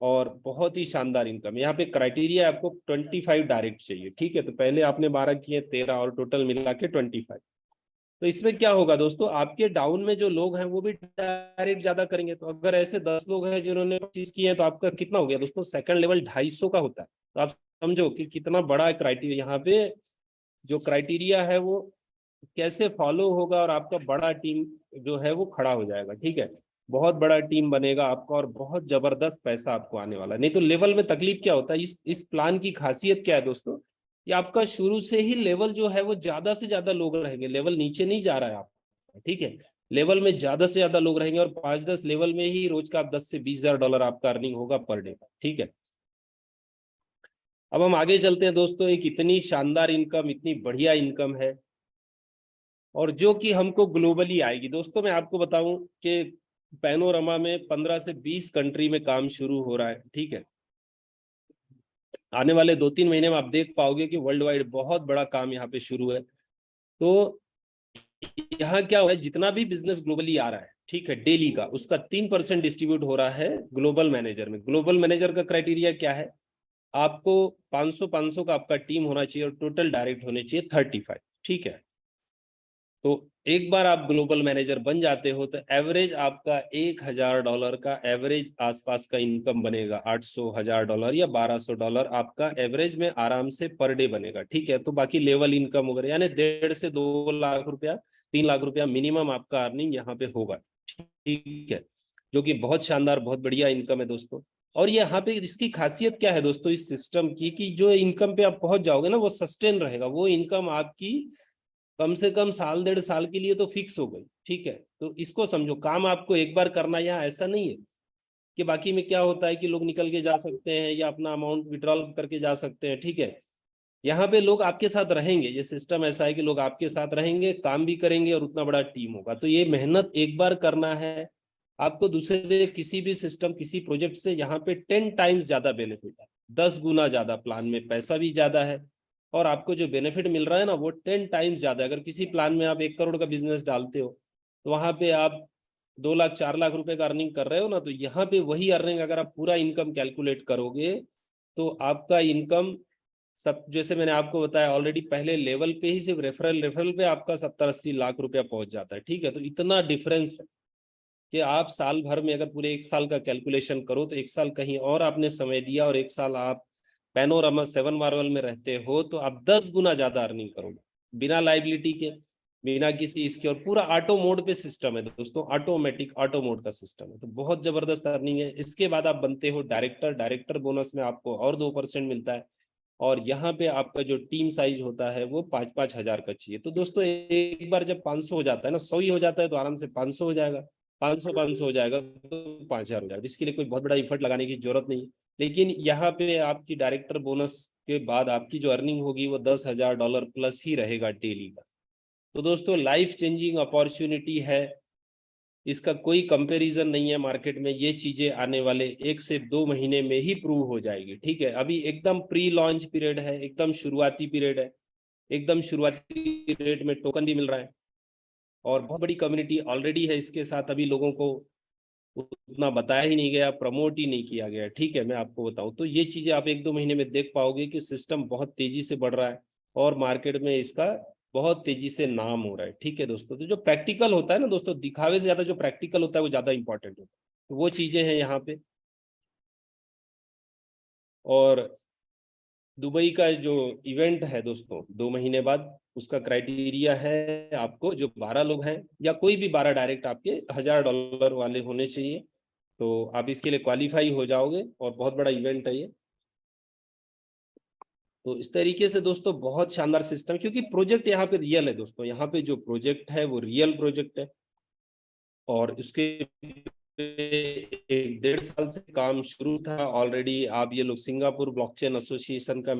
और बहुत ही शानदार इनकम। यहाँ पे क्राइटेरिया आपको 25 डायरेक्ट चाहिए। ठीक है, तो पहले आपने 12 किए, 13 और टोटल मिला के 25। तो इसमें क्या होगा दोस्तों, आपके डाउन में जो लोग हैं वो भी डायरेक्ट ज्यादा करेंगे। तो अगर ऐसे 10 लोग हैं जिन्होंने 25 किए हैं तो आपका कितना हो गया दोस्तों, सेकंड लेवल 250 का होता है। तो आप समझो कि कितना बड़ा क्राइटेरिया यहाँ पे, जो क्राइटेरिया है वो कैसे फॉलो होगा, और आपका बड़ा टीम जो है वो खड़ा हो जाएगा। ठीक है, बहुत बड़ा टीम बनेगा आपका और बहुत जबरदस्त पैसा आपको आने वाला है। नहीं तो लेवल में तकलीफ क्या होता है, इस प्लान की खासियत क्या है दोस्तों, ये आपका शुरू से ही लेवल जो है वो ज्यादा से ज्यादा लोग रहेंगे, लेवल नीचे नहीं जा रहा है आपका। ठीक है, लेवल में ज्यादा से ज्यादा लोग रहेंगे, और 5-10 लेवल में ही रोज का आप 10 से 20 हजार डॉलर आपका अर्निंग होगा पर डे का। ठीक है, अब हम आगे चलते हैं दोस्तों। एक इतनी शानदार इनकम, इतनी बढ़िया इनकम है, और जो कि हमको ग्लोबली आएगी दोस्तों। मैं आपको बताऊं कि पैनोरमा में 15 से 20 कंट्री में काम शुरू हो रहा है। ठीक है, आने वाले 2-3 महीने में आप देख पाओगे कि वर्ल्ड वाइड बहुत बड़ा काम यहाँ पे शुरू है। तो यहाँ क्या है, जितना भी बिजनेस ग्लोबली आ रहा है, ठीक है, डेली का उसका 3% डिस्ट्रीब्यूट हो रहा है ग्लोबल मैनेजर में। ग्लोबल मैनेजर का क्राइटेरिया क्या है, आपको 500 का आपका टीम होना चाहिए, और टोटल डायरेक्ट होने चाहिए 35। ठीक है, तो एक बार आप ग्लोबल मैनेजर बन जाते हो तो एवरेज आपका $1,000 का एवरेज आसपास का इनकम बनेगा। $800,000 या $1,200 आपका एवरेज में आराम से पर डे बनेगा। ठीक है, तो बाकी लेवल इनकम वगैरह यानी 1.5 से 2 लाख रुपया, 3 लाख रुपया मिनिमम आपका अर्निंग यहाँ पे होगा। ठीक है, जो कि बहुत शानदार, बहुत बढ़िया इनकम है दोस्तों। और यहाँ पे इसकी खासियत क्या है दोस्तों इस सिस्टम की, कि जो इनकम पे आप पहुंच जाओगे ना वो सस्टेन रहेगा। वो इनकम आपकी कम से कम साल 1.5 साल के लिए तो फिक्स हो गई। ठीक है, तो इसको समझो, काम आपको एक बार करना, यहाँ ऐसा नहीं है कि बाकी में क्या होता है कि लोग निकल के जा सकते हैं या अपना अमाउंट विड्रॉल करके जा सकते हैं। ठीक है, यहाँ पे लोग आपके साथ रहेंगे। ये सिस्टम ऐसा है कि लोग आपके साथ रहेंगे, काम भी करेंगे, और उतना बड़ा टीम होगा। तो ये मेहनत एक बार करना है, आपको दूसरे किसी भी सिस्टम, किसी प्रोजेक्ट से यहाँ पे 10 टाइम्स ज्यादा बेनिफिट है, 10 गुना ज्यादा। प्लान में पैसा भी ज्यादा है और आपको जो बेनिफिट मिल रहा है ना वो 10 टाइम्स ज्यादा है। अगर किसी प्लान में आप 1 करोड़ का बिजनेस डालते हो तो वहां पे आप 2 लाख 4 लाख रुपए का अर्निंग कर रहे हो ना, तो यहाँ पे वही अर्निंग अगर आप पूरा इनकम कैलकुलेट करोगे तो आपका इनकम सब, जैसे मैंने आपको बताया ऑलरेडी, पहले लेवल पे ही सिर्फ रेफरल रेफरल पे आपका 70-80 लाख रुपया पहुंच जाता है। ठीक है, तो इतना डिफरेंस है कि आप साल भर में अगर पूरे 1 साल का कैलकुलेशन करो तो 1 साल कहीं और आपने समय दिया और 1 साल आप पैनोरामा 7 मार्वल में रहते हो तो आप 10 गुना ज्यादा अर्निंग करोगे बिना लाइबिलिटी के, बिना किसी इसके। और पूरा ऑटो मोड पे सिस्टम है दोस्तों, ऑटोमेटिक ऑटो मोड का सिस्टम है, तो बहुत जबरदस्त अर्निंग है। इसके बाद आप बनते हो डायरेक्टर, डायरेक्टर बोनस में आपको और 2% मिलता है। और यहाँ पे आपका जो टीम साइज होता है वो 5-5 हजार का चाहिए। तो दोस्तों एक बार जब 500 हो जाता है ना, 100 ही हो जाता है तो आराम से 500 हो जाएगा, 500 हो जाएगा तो 5 हजार हो जाएगा, इसके लिए कोई बहुत बड़ा इफर्ट लगाने की जरूरत नहीं है। लेकिन यहाँ पे आपकी डायरेक्टर बोनस के बाद आपकी जो अर्निंग होगी वो $10,000 प्लस ही रहेगा डेली का। तो दोस्तों लाइफ चेंजिंग अपॉर्चुनिटी है, इसका कोई कंपैरिजन नहीं है मार्केट में। ये चीजें आने वाले 1 से 2 महीने में ही प्रूव हो जाएगी। ठीक है, अभी एकदम प्री लॉन्च पीरियड है, एकदम शुरुआती पीरियड है, एकदम शुरुआती रेट में टोकन भी मिल रहा है और बहुत बड़ी कम्युनिटी ऑलरेडी है इसके साथ। अभी लोगों को उतना बताया ही नहीं गया, प्रमोट ही नहीं किया गया। ठीक है, मैं आपको बताऊं तो ये चीजें आप 1-2 महीने में देख पाओगे कि सिस्टम बहुत तेजी से बढ़ रहा है और मार्केट में इसका बहुत तेजी से नाम हो रहा है। ठीक है दोस्तों, तो जो प्रैक्टिकल होता है ना दोस्तों, दिखावे से ज्यादा जो प्रैक्टिकल होता है वो ज्यादा इंपॉर्टेंट होता है, तो वो चीजें हैं यहाँ पे। और दुबई का जो इवेंट है दोस्तों 2 महीने बाद, उसका क्राइटेरिया है आपको जो 12 लोग हैं या कोई भी 12 डायरेक्ट आपके $1,000 वाले होने चाहिए, तो आप इसके लिए क्वालिफाई हो जाओगे और बहुत बड़ा इवेंट है ये। तो इस तरीके से दोस्तों बहुत शानदार सिस्टम, क्योंकि प्रोजेक्ट यहाँ पे रियल है दोस्तों, यहाँ पे जो प्रोजेक्ट है वो रियल प्रोजेक्ट है और उसके 1-1.5 साल से काम शुरू था ऑलरेडी। आप ये लोग सिंगापुर ब्लॉकचेन एसोसिएशन का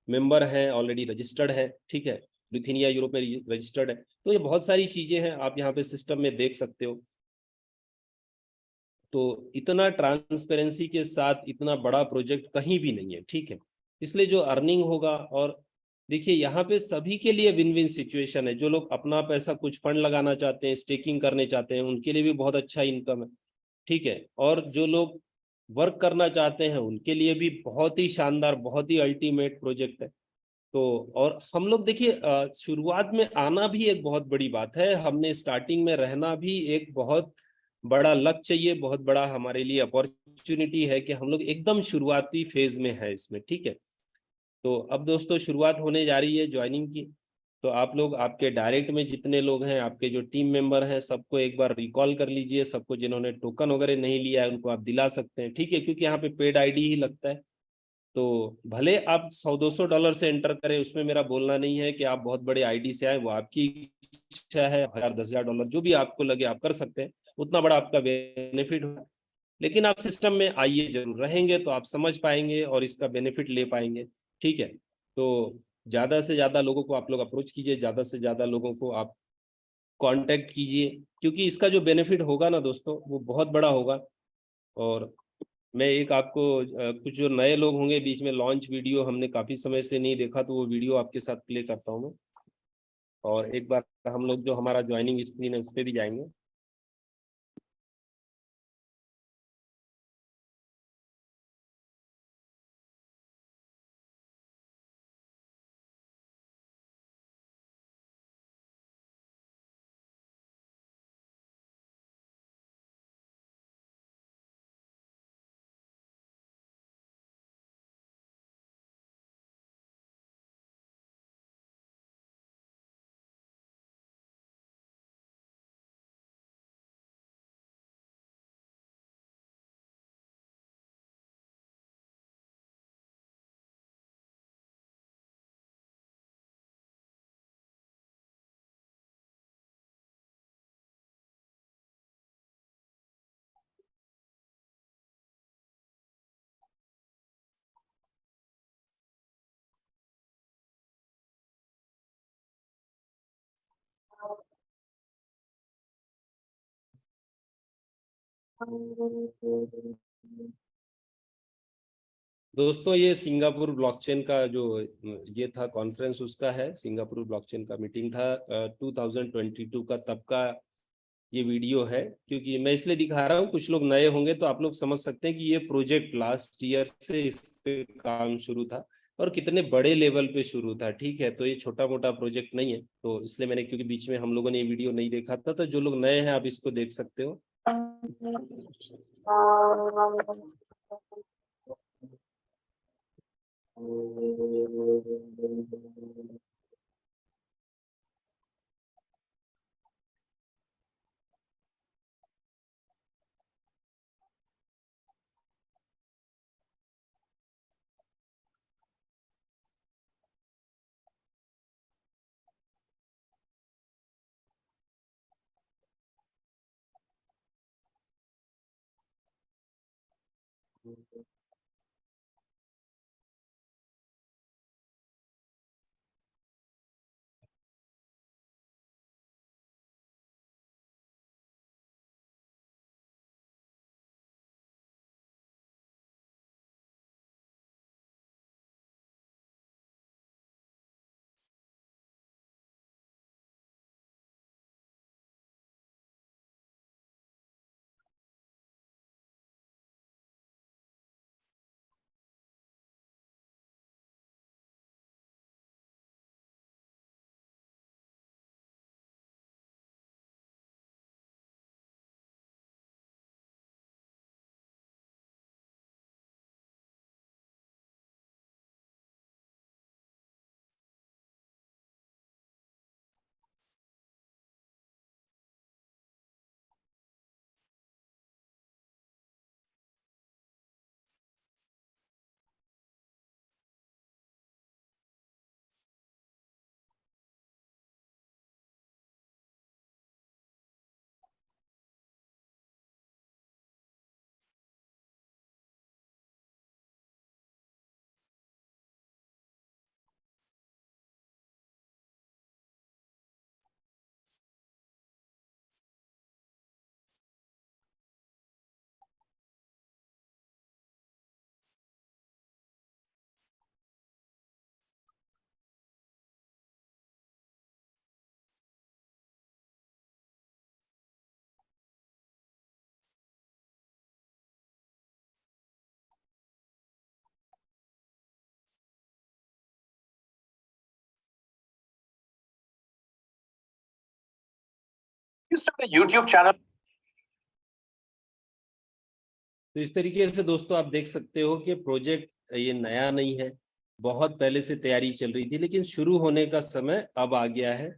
मेंबर हैं, ऑलरेडी रजिस्टर्ड है। ठीक है, लिथुनिया यूरोप में रजिस्टर्ड है। तो ये बहुत सारी चीजें हैं, आप यहाँ पे सिस्टम में देख सकते हो। तो इतना ट्रांसपेरेंसी के साथ इतना बड़ा प्रोजेक्ट कहीं भी नहीं है। ठीक है, इसलिए जो अर्निंग होगा, और देखिए यहाँ पे सभी के लिए विन विन सिचुएशन है। जो लोग अपना पैसा कुछ फंड लगाना चाहते हैं, स्टेकिंग करने चाहते हैं, उनके लिए भी बहुत अच्छा इनकम है। ठीक है, और जो लोग वर्क करना चाहते हैं उनके लिए भी बहुत ही शानदार, बहुत ही अल्टीमेट प्रोजेक्ट है। तो और हम लोग देखिए शुरुआत में आना भी एक बहुत बड़ी बात है, हमने स्टार्टिंग में रहना भी एक बहुत बड़ा लक चाहिए, बहुत बड़ा हमारे लिए अपॉर्चुनिटी है कि हम लोग एकदम शुरुआती फेज में है इसमें। ठीक है, तो अब दोस्तों शुरुआत होने जा रही है ज्वाइनिंग की। तो आप लोग, आपके डायरेक्ट में जितने लोग हैं, आपके जो टीम मेंबर हैं, सबको एक बार रिकॉल कर लीजिए। सबको जिन्होंने टोकन वगैरह नहीं लिया है उनको आप दिला सकते हैं। ठीक है, क्योंकि यहाँ पे पेड आईडी ही लगता है। तो भले आप 100-200 डॉलर से एंटर करें, उसमें मेरा बोलना नहीं है कि आप बहुत बड़े आईडी से आए, वो आपकी इच्छा है। 1,000 10,000 डॉलर जो भी आपको लगे आप कर सकते हैं, उतना बड़ा आपका बेनिफिट हो। लेकिन आप सिस्टम में आइए, जरूर रहेंगे तो आप समझ पाएंगे और इसका बेनिफिट ले पाएंगे। ठीक है, तो ज्यादा से ज्यादा लोगों को आप लोग अप्रोच कीजिए, ज्यादा से ज्यादा लोगों को आप कांटेक्ट कीजिए, क्योंकि इसका जो बेनिफिट होगा ना दोस्तों वो बहुत बड़ा होगा। और मैं एक आपको कुछ जो नए लोग होंगे बीच में, लॉन्च वीडियो हमने काफी समय से नहीं देखा, तो वो वीडियो आपके साथ प्ले करता हूँ मैं। और एक बार हम लोग जो हमारा ज्वाइनिंग स्क्रीन है उस पर भी जाएंगे। दोस्तों ये सिंगापुर ब्लॉकचेन का जो ये था कॉन्फ्रेंस उसका है, सिंगापुर ब्लॉकचेन का मीटिंग था 2022 का, तब का ये वीडियो है। क्योंकि मैं इसलिए दिखा रहा हूँ, कुछ लोग नए होंगे तो आप लोग समझ सकते हैं कि ये प्रोजेक्ट लास्ट ईयर से इस पे काम शुरू था और कितने बड़े लेवल पे शुरू था। ठीक है, तो ये छोटा मोटा प्रोजेक्ट नहीं है, तो इसलिए मैंने, क्योंकि बीच में हम लोगों ने ये वीडियो नहीं देखा था, तो जो लोग नए हैं आप इसको देख सकते हो। YouTube channel. तो इस तरीके से दोस्तों आप देख सकते हो कि प्रोजेक्ट ये नया नहीं है, बहुत पहले से तैयारी चल रही थी, लेकिन शुरू होने का समय अब आ गया है।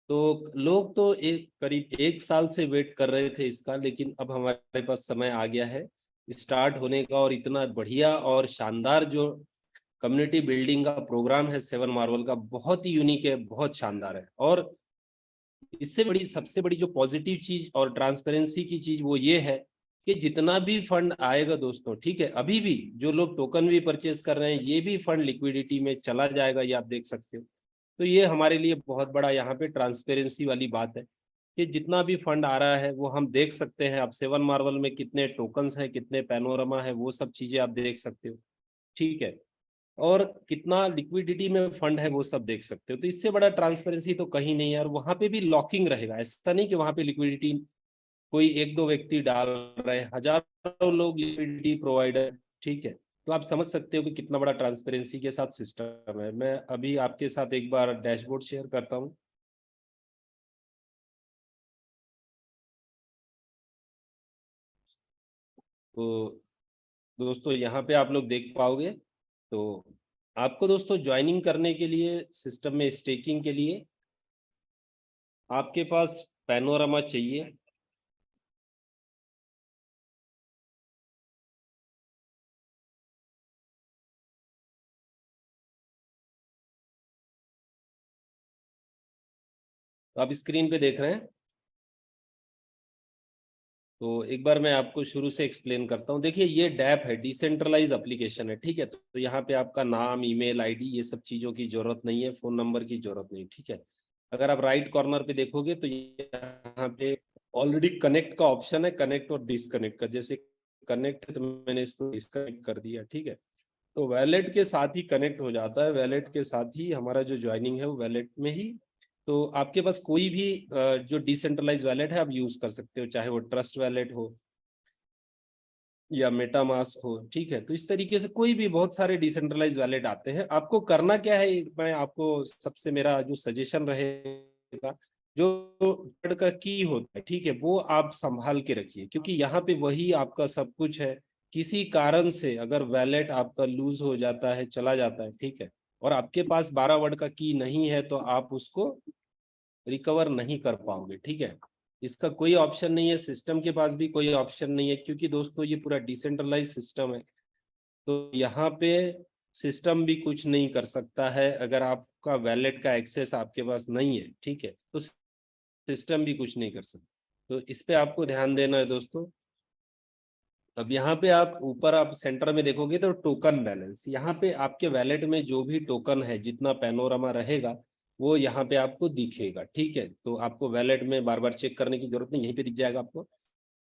तो लोग तो करीब 1 साल से वेट कर रहे थे इसका, लेकिन अब हमारे पास समय आ गया है स्टार्ट होने का। और इतना बढ़िया और शानदार जो कम्युनिटी बिल्डिंग का प्रोग्राम है सेवन मार्वल का, बहुत ही यूनिक है, बहुत शानदार है। और इससे बड़ी, सबसे बड़ी जो पॉजिटिव चीज और ट्रांसपेरेंसी की चीज वो ये है कि जितना भी फंड आएगा दोस्तों, ठीक है, अभी भी जो लोग टोकन भी परचेस कर रहे हैं, ये भी फंड लिक्विडिटी में चला जाएगा, ये आप देख सकते हो। तो ये हमारे लिए बहुत बड़ा यहाँ पे ट्रांसपेरेंसी वाली बात है कि जितना भी फंड आ रहा है वो हम देख सकते हैं। अब सेवन मार्वल में कितने टोकन्स हैं, कितने पैनोरमा है, वो सब चीजें आप देख सकते हो। ठीक है, और कितना लिक्विडिटी में फंड है वो सब देख सकते हो। तो इससे बड़ा ट्रांसपेरेंसी तो कहीं नहीं है। और वहां पे भी लॉकिंग रहेगा, ऐसा नहीं कि वहां पे लिक्विडिटी कोई एक दो व्यक्ति डाल रहे हैं, हजारों लोग लिक्विडिटी प्रोवाइडर। ठीक है, तो आप समझ सकते हो कि कितना बड़ा ट्रांसपेरेंसी के साथ सिस्टम है। मैं अभी आपके साथ एक बार डैशबोर्ड शेयर करता हूँ। तो दोस्तों यहाँ पे आप लोग देख पाओगे। तो आपको दोस्तों ज्वाइनिंग करने के लिए सिस्टम में, स्टेकिंग के लिए आपके पास पैनोरामा चाहिए। तो आप स्क्रीन पे देख रहे हैं। तो एक बार मैं आपको शुरू से एक्सप्लेन करता हूँ। देखिए ये डैप है, डिसेंट्रलाइज एप्लीकेशन है। ठीक है, तो यहाँ पे आपका नाम, ईमेल आईडी, ये सब चीज़ों की जरूरत नहीं है, फोन नंबर की जरूरत नहीं। ठीक है, अगर आप राइट कॉर्नर पे देखोगे तो यहाँ पे ऑलरेडी कनेक्ट का ऑप्शन है, कनेक्ट और डिसकनेक्ट का। जैसे कनेक्ट है तो मैंने इसको डिसकनेक्ट कर दिया, ठीक है। तो वैलेट के साथ ही कनेक्ट हो जाता है, वैलेट के साथ ही हमारा जो ज्वाइनिंग है वो वैलेट में ही। तो आपके पास कोई भी जो डिसेंट्रलाइज वैलेट है आप यूज कर सकते हो, चाहे वो ट्रस्ट वैलेट हो या मेटामास्क हो, ठीक है। तो इस तरीके से कोई भी बहुत सारे डिसेंट्रलाइज वैलेट आते हैं। आपको करना क्या है, मैं आपको सबसे मेरा जो सजेशन रहेगा, जो वर्ड का की होता है, ठीक है, वो आप संभाल के रखिए, क्योंकि यहाँ पे वही आपका सब कुछ है। किसी कारण से अगर वैलेट आपका लूज हो जाता है, चला जाता है, ठीक है, और आपके पास 12 वर्ड का की नहीं है, तो आप उसको रिकवर नहीं कर पाओगे, ठीक है। इसका कोई ऑप्शन नहीं है, सिस्टम के पास भी कोई ऑप्शन नहीं है, क्योंकि दोस्तों ये पूरा डिसेंट्रलाइज सिस्टम है। तो यहाँ पे सिस्टम भी कुछ नहीं कर सकता है अगर आपका वैलेट का एक्सेस आपके पास नहीं है, ठीक है, तो सिस्टम भी कुछ नहीं कर सकता। तो इस पे आपको ध्यान देना है दोस्तों। अब यहाँ पे आप ऊपर आप सेंटर में देखोगे तो टोकन बैलेंस, यहाँ पे आपके वैलेट में जो भी टोकन है, जितना पैनोरामा रहेगा वो यहाँ पे आपको दिखेगा, ठीक है। तो आपको वैलेट में बार बार चेक करने की जरूरत नहीं, यहीं पे दिख जाएगा आपको।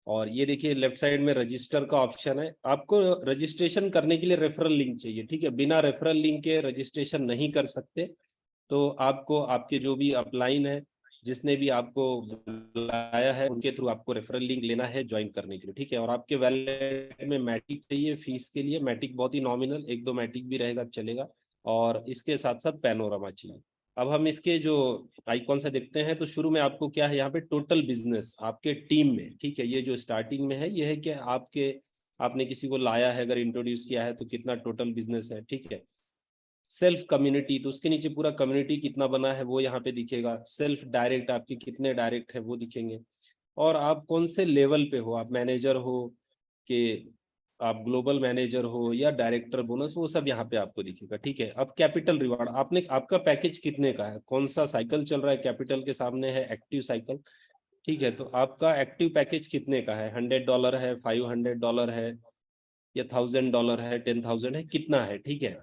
और ये देखिए लेफ्ट साइड में रजिस्टर का ऑप्शन है। आपको रजिस्ट्रेशन करने के लिए रेफरल लिंक चाहिए, ठीक है, बिना रेफरल लिंक के रजिस्ट्रेशन नहीं कर सकते। तो आपको आपके जो भी अपलाइन है, जिसने भी आपको बुलाया है, उनके थ्रू आपको रेफरल लिंक लेना है ज्वाइन करने के लिए, ठीक है। और आपके वैलेट में मैटिक चाहिए फीस के लिए, मैटिक बहुत ही नॉमिनल, 1-2 मैटिक भी रहेगा चलेगा। और इसके साथ साथ पैनोरामा चाहिए। अब हम इसके जो आइकॉन से देखते हैं, तो शुरू में आपको क्या है, यहाँ पे टोटल बिजनेस आपके टीम में, ठीक है, ये जो स्टार्टिंग में है ये है कि आपने किसी को लाया है, अगर इंट्रोड्यूस किया है तो कितना टोटल बिजनेस है, ठीक है। सेल्फ कम्युनिटी, तो उसके नीचे पूरा कम्युनिटी कितना बना है वो यहाँ पे दिखेगा। सेल्फ डायरेक्ट आपके कितने डायरेक्ट है वो दिखेंगे। और आप कौन से लेवल पे हो, आप मैनेजर हो कि आप ग्लोबल मैनेजर हो या डायरेक्टर बोनस, वो सब यहाँ पे आपको दिखेगा, ठीक है। अब कैपिटल रिवार्ड, आपका पैकेज कितने का है, कौन सा साइकिल चल रहा है, कैपिटल के सामने है एक्टिव साइकिल, ठीक है। तो आपका एक्टिव पैकेज कितने का है, $100 है, $500 है, या $1000 है, 10,000 है, कितना है, ठीक है,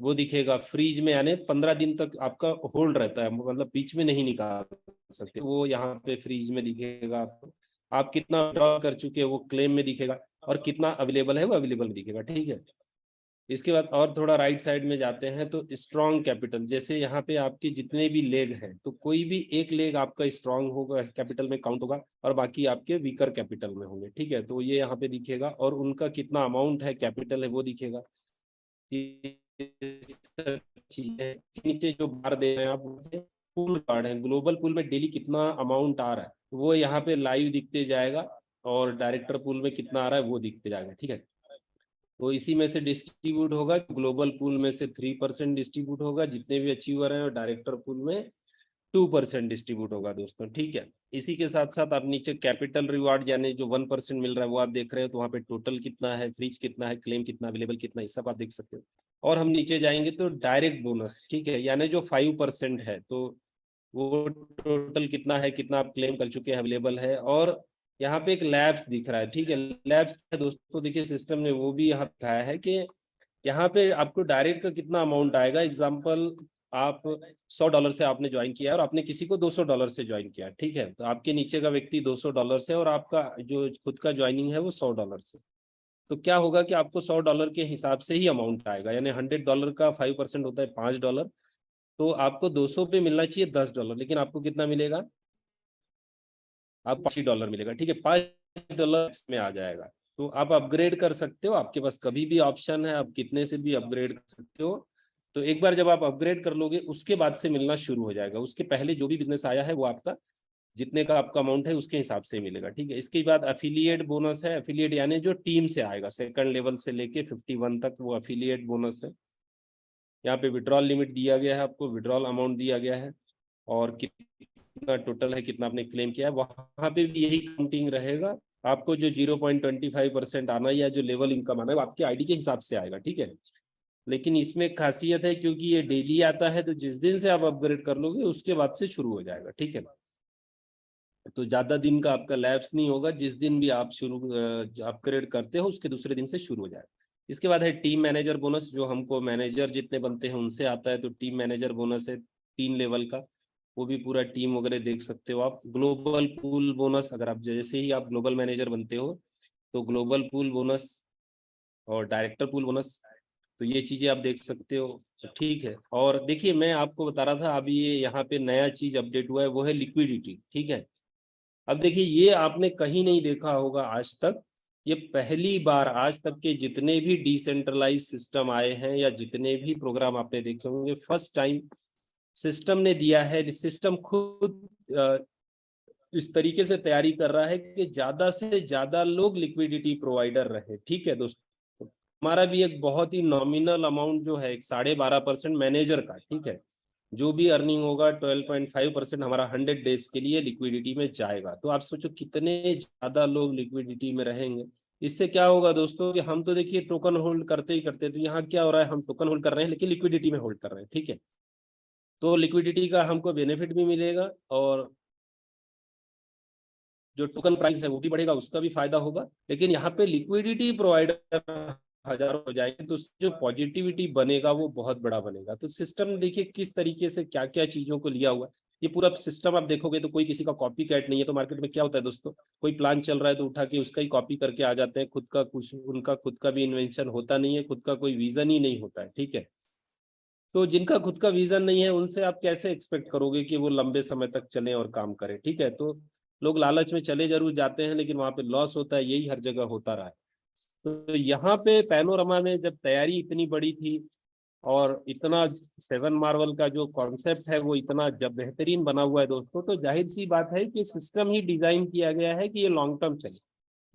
वो दिखेगा। फ्रीज में यानी 15 दिन तक आपका होल्ड रहता है, मतलब बीच में नहीं निकाल सकते, वो यहाँ पे फ्रीज में दिखेगा आपको। आप कितना ड्रॉ कर चुके हैं वो क्लेम में दिखेगा, और कितना अवेलेबल है वो अवेलेबल में दिखेगा, ठीक है। इसके बाद और थोड़ा राइट साइड में जाते हैं तो स्ट्रॉन्ग कैपिटल, जैसे यहाँ पे आपके जितने भी लेग हैं, तो कोई भी एक लेग आपका स्ट्रॉन्ग होगा, कैपिटल में काउंट होगा, और बाकी आपके वीकर कैपिटल में होंगे, ठीक है। तो ये यहाँ पे दिखेगा, और उनका कितना अमाउंट है, कैपिटल है, वो दिखेगा। चीजें नीचे जो बार दे रहे हैं आप, पूल कार्ड है, ग्लोबल पूल में डेली कितना अमाउंट आ रहा है वो यहाँ पे लाइव दिखते जाएगा, और डायरेक्टर पूल में कितना आ रहा है वो दिखते जाएगा, ठीक है। तो इसी में से डिस्ट्रीब्यूट होगा, ग्लोबल पूल में से 3% डिस्ट्रीब्यूट होगा जितने भी अचीवर हैं, और डायरेक्टर पूल में 2% डिस्ट्रीब्यूट होगा दोस्तों, ठीक है। इसी के साथ साथ आप नीचे कैपिटल रिवार्ड यानी जो 1% मिल रहा है वो आप देख रहे हो, तो वहाँ पे टोटल कितना है, फ्रीज कितना है, क्लेम कितना, अवेलेबल कितना, ये सब आप देख सकते हो। और हम नीचे जाएंगे तो डायरेक्ट बोनस, ठीक है, यानी जो 5% है, तो वो टोटल कितना है, कितना आप क्लेम कर चुके हैं, अवेलेबल है। और यहाँ पे एक लैब्स दिख रहा है, ठीक है। लैब्स दोस्तों देखिए सिस्टम ने वो भी यहाँ दिखाया है कि यहाँ पे आपको डायरेक्ट का कितना अमाउंट आएगा। एग्जाम्पल, आप $100 से आपने ज्वाइन किया है, और आपने किसी को $200 से ज्वाइन किया, ठीक है। तो आपके नीचे का व्यक्ति $200 से, और आपका जो खुद का ज्वाइनिंग है वो $100 से। तो क्या होगा कि आपको $100 के हिसाब से ही अमाउंट आएगा, यानी $100 का 5% होता है $5। तो आपको 200 पे मिलना चाहिए $10, लेकिन आपको कितना मिलेगा, आपको $5 मिलेगा, ठीक है, $5 में आ जाएगा। तो आप अपग्रेड कर सकते हो, आपके पास कभी भी ऑप्शन है, आप कितने से भी अपग्रेड कर सकते हो। तो एक बार जब आप अपग्रेड कर लोगे उसके बाद से मिलना शुरू हो जाएगा, उसके पहले जो भी बिजनेस आया है वो आपका जितने का आपका अमाउंट है उसके हिसाब से मिलेगा, ठीक है। इसके बाद अफिलिएट बोनस है, अफिलिएट यानी जो टीम से आएगा, सेकंड लेवल से लेके 51 तक वो अफिलिएट बोनस है। यहाँ पे विड्रॉल लिमिट दिया गया है, आपको विड्रॉल अमाउंट दिया गया है, और कितना टोटल है, कितना आपने क्लेम किया है, वहां पे भी यही काउंटिंग रहेगा। आपको जो 0.25% आना या जो लेवल इनकम आना है वो आपके आईडी के हिसाब से आएगा, ठीक है। लेकिन इसमें एक खासियत है, क्योंकि ये डेली आता है, तो जिस दिन से आप अपग्रेड कर लोगे उसके बाद से शुरू हो जाएगा, ठीक है। तो ज्यादा दिन का आपका लैप्स नहीं होगा, जिस दिन भी आप शुरू अपग्रेड करते हो उसके दूसरे दिन से शुरू हो जाएगा। इसके बाद है टीम मैनेजर बोनस, जो हमको मैनेजर जितने बनते हैं उनसे आता है। तो टीम मैनेजर बोनस है 3 लेवल का, वो भी पूरा टीम वगैरह देख सकते हो आप। ग्लोबल पूल बोनस, अगर आप जैसे ही आप ग्लोबल मैनेजर बनते हो तो ग्लोबल पूल बोनस और डायरेक्टर पूल बोनस, तो ये चीजें आप देख सकते हो। ठीक है, और देखिए मैं आपको बता रहा था अभी ये यहाँ पे नया चीज अपडेट हुआ है, वो है लिक्विडिटी। ठीक है, अब देखिए ये आपने कहीं नहीं देखा होगा आज तक, ये पहली बार आज तक के जितने भी डिसेंट्रलाइज सिस्टम आए हैं या जितने भी प्रोग्राम आपने देखे होंगे, फर्स्ट टाइम सिस्टम ने दिया है। सिस्टम खुद इस तरीके से तैयारी कर रहा है कि ज्यादा से ज्यादा लोग लिक्विडिटी प्रोवाइडर रहे। ठीक है दोस्तों, हमारा भी एक बहुत ही नॉमिनल अमाउंट जो है 12.5% मैनेजर का, ठीक है, जो भी अर्निंग होगा 12.5% हमारा 100 डेज के लिए लिक्विडिटी में जाएगा। तो आप सोचो कितने ज्यादा लोग लिक्विडिटी में रहेंगे। इससे क्या होगा दोस्तों कि हम तो देखिए टोकन होल्ड करते ही करते, तो यहाँ क्या हो रहा है, हम टोकन होल्ड कर रहे हैं लेकिन लिक्विडिटी में होल्ड कर रहे हैं। ठीक है, तो लिक्विडिटी का हमको बेनिफिट भी मिलेगा और जो टोकन प्राइस है वो भी बढ़ेगा, उसका भी फायदा होगा। लेकिन यहाँ पे लिक्विडिटी प्रोवाइडर हजारों हो जाएंगे तो जो पॉजिटिविटी बनेगा वो बहुत बड़ा बनेगा। तो सिस्टम देखिए किस तरीके से क्या क्या चीजों को लिया हुआ है। ये पूरा सिस्टम आप देखोगे तो कोई किसी का कॉपी कैट नहीं है। तो मार्केट में क्या होता है दोस्तों, कोई प्लान चल रहा है तो उठा के उसका ही कॉपी करके आ जाते हैं, खुद का कुछ उनका खुद का भी इन्वेंशन होता नहीं है, खुद का कोई विजन ही नहीं होता है। ठीक है, तो जिनका खुद का विजन नहीं है उनसे आप कैसे एक्सपेक्ट करोगे कि वो लंबे समय तक चले और काम करें। ठीक है, तो लोग लालच में चले जरूर जाते हैं लेकिन वहां पे लॉस होता है, यही हर जगह होता रहा है। तो यहाँ पे पैनोरमा में जब तैयारी इतनी बड़ी थी और इतना 7 मार्वल का जो कॉन्सेप्ट है वो इतना जब बेहतरीन बना हुआ है दोस्तों, तो जाहिर सी बात है कि सिस्टम ही डिजाइन किया गया है कि ये लॉन्ग टर्म चले,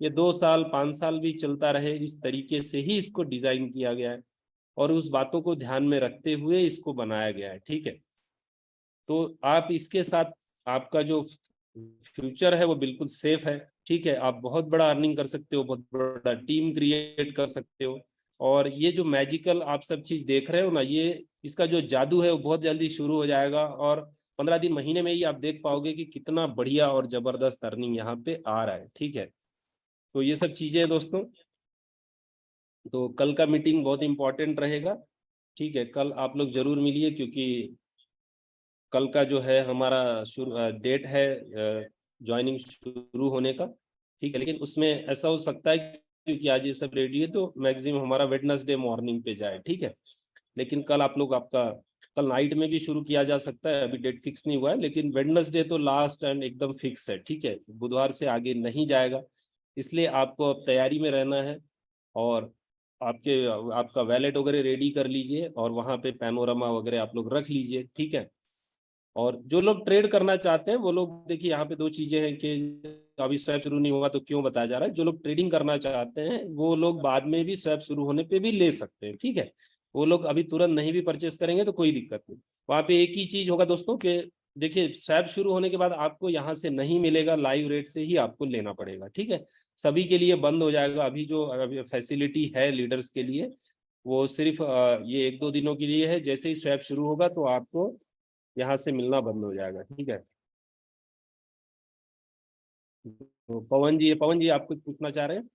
ये 2 साल 5 साल भी चलता रहे, इस तरीके से ही इसको डिजाइन किया गया है और उस बातों को ध्यान में रखते हुए इसको बनाया गया है। ठीक है, तो आप इसके साथ आपका जो फ्यूचर है वो बिल्कुल सेफ है। ठीक है, आप बहुत बड़ा अर्निंग कर सकते हो, बहुत बड़ा टीम क्रिएट कर सकते हो। और ये जो मैजिकल आप सब चीज देख रहे हो ना, ये इसका जो जादू है वो बहुत जल्दी शुरू हो जाएगा और 15 दिन महीने में ही आप देख पाओगे कि कितना बढ़िया और जबरदस्त अर्निंग यहाँ पे आ रहा है। ठीक है, तो ये सब चीजें हैं दोस्तों। तो कल का मीटिंग बहुत इंपॉर्टेंट रहेगा। ठीक है, कल आप लोग जरूर मिलिए क्योंकि कल का जो है हमारा डेट है ज्वाइनिंग शुरू होने का। ठीक है, लेकिन उसमें ऐसा हो सकता है क्योंकि आज ये सब रेडी है तो मैक्सिमम हमारा वेडनेसडे मॉर्निंग पे जाए। ठीक है, लेकिन कल आप लोग आपका कल नाइट में भी शुरू किया जा सकता है, अभी डेट फिक्स नहीं हुआ है, लेकिन वेडनेसडे तो लास्ट एंड एकदम फिक्स है। ठीक है, बुधवार से आगे नहीं जाएगा, इसलिए आपको अब तैयारी में रहना है और आपका वैलेट वगैरह रेडी कर लीजिए और वहां पे पैनोरामा वगैरह आप लोग रख लीजिए। ठीक है, और जो लोग ट्रेड करना चाहते हैं वो लोग देखिए यहाँ पे दो चीजें हैं कि अभी स्वैप शुरू नहीं होगा तो क्यों बताया जा रहा है, जो लोग ट्रेडिंग करना चाहते हैं वो लोग बाद में भी स्वैप शुरू होने पे भी ले सकते हैं। ठीक है, वो लोग अभी तुरंत नहीं भी परचेस करेंगे तो कोई दिक्कत नहीं। वहां पे एक ही चीज होगा दोस्तों कि देखिए स्वैप शुरू होने के बाद आपको यहाँ से नहीं मिलेगा, लाइव रेट से ही आपको लेना पड़ेगा। ठीक है, सभी के लिए बंद हो जाएगा। अभी जो फैसिलिटी है लीडर्स के लिए वो सिर्फ ये 1-2 दिनों के लिए है, जैसे ही स्वैप शुरू होगा तो आपको यहाँ से मिलना बंद हो जाएगा। ठीक है, तो पवन जी आप कुछ पूछना चाह रहे हैं?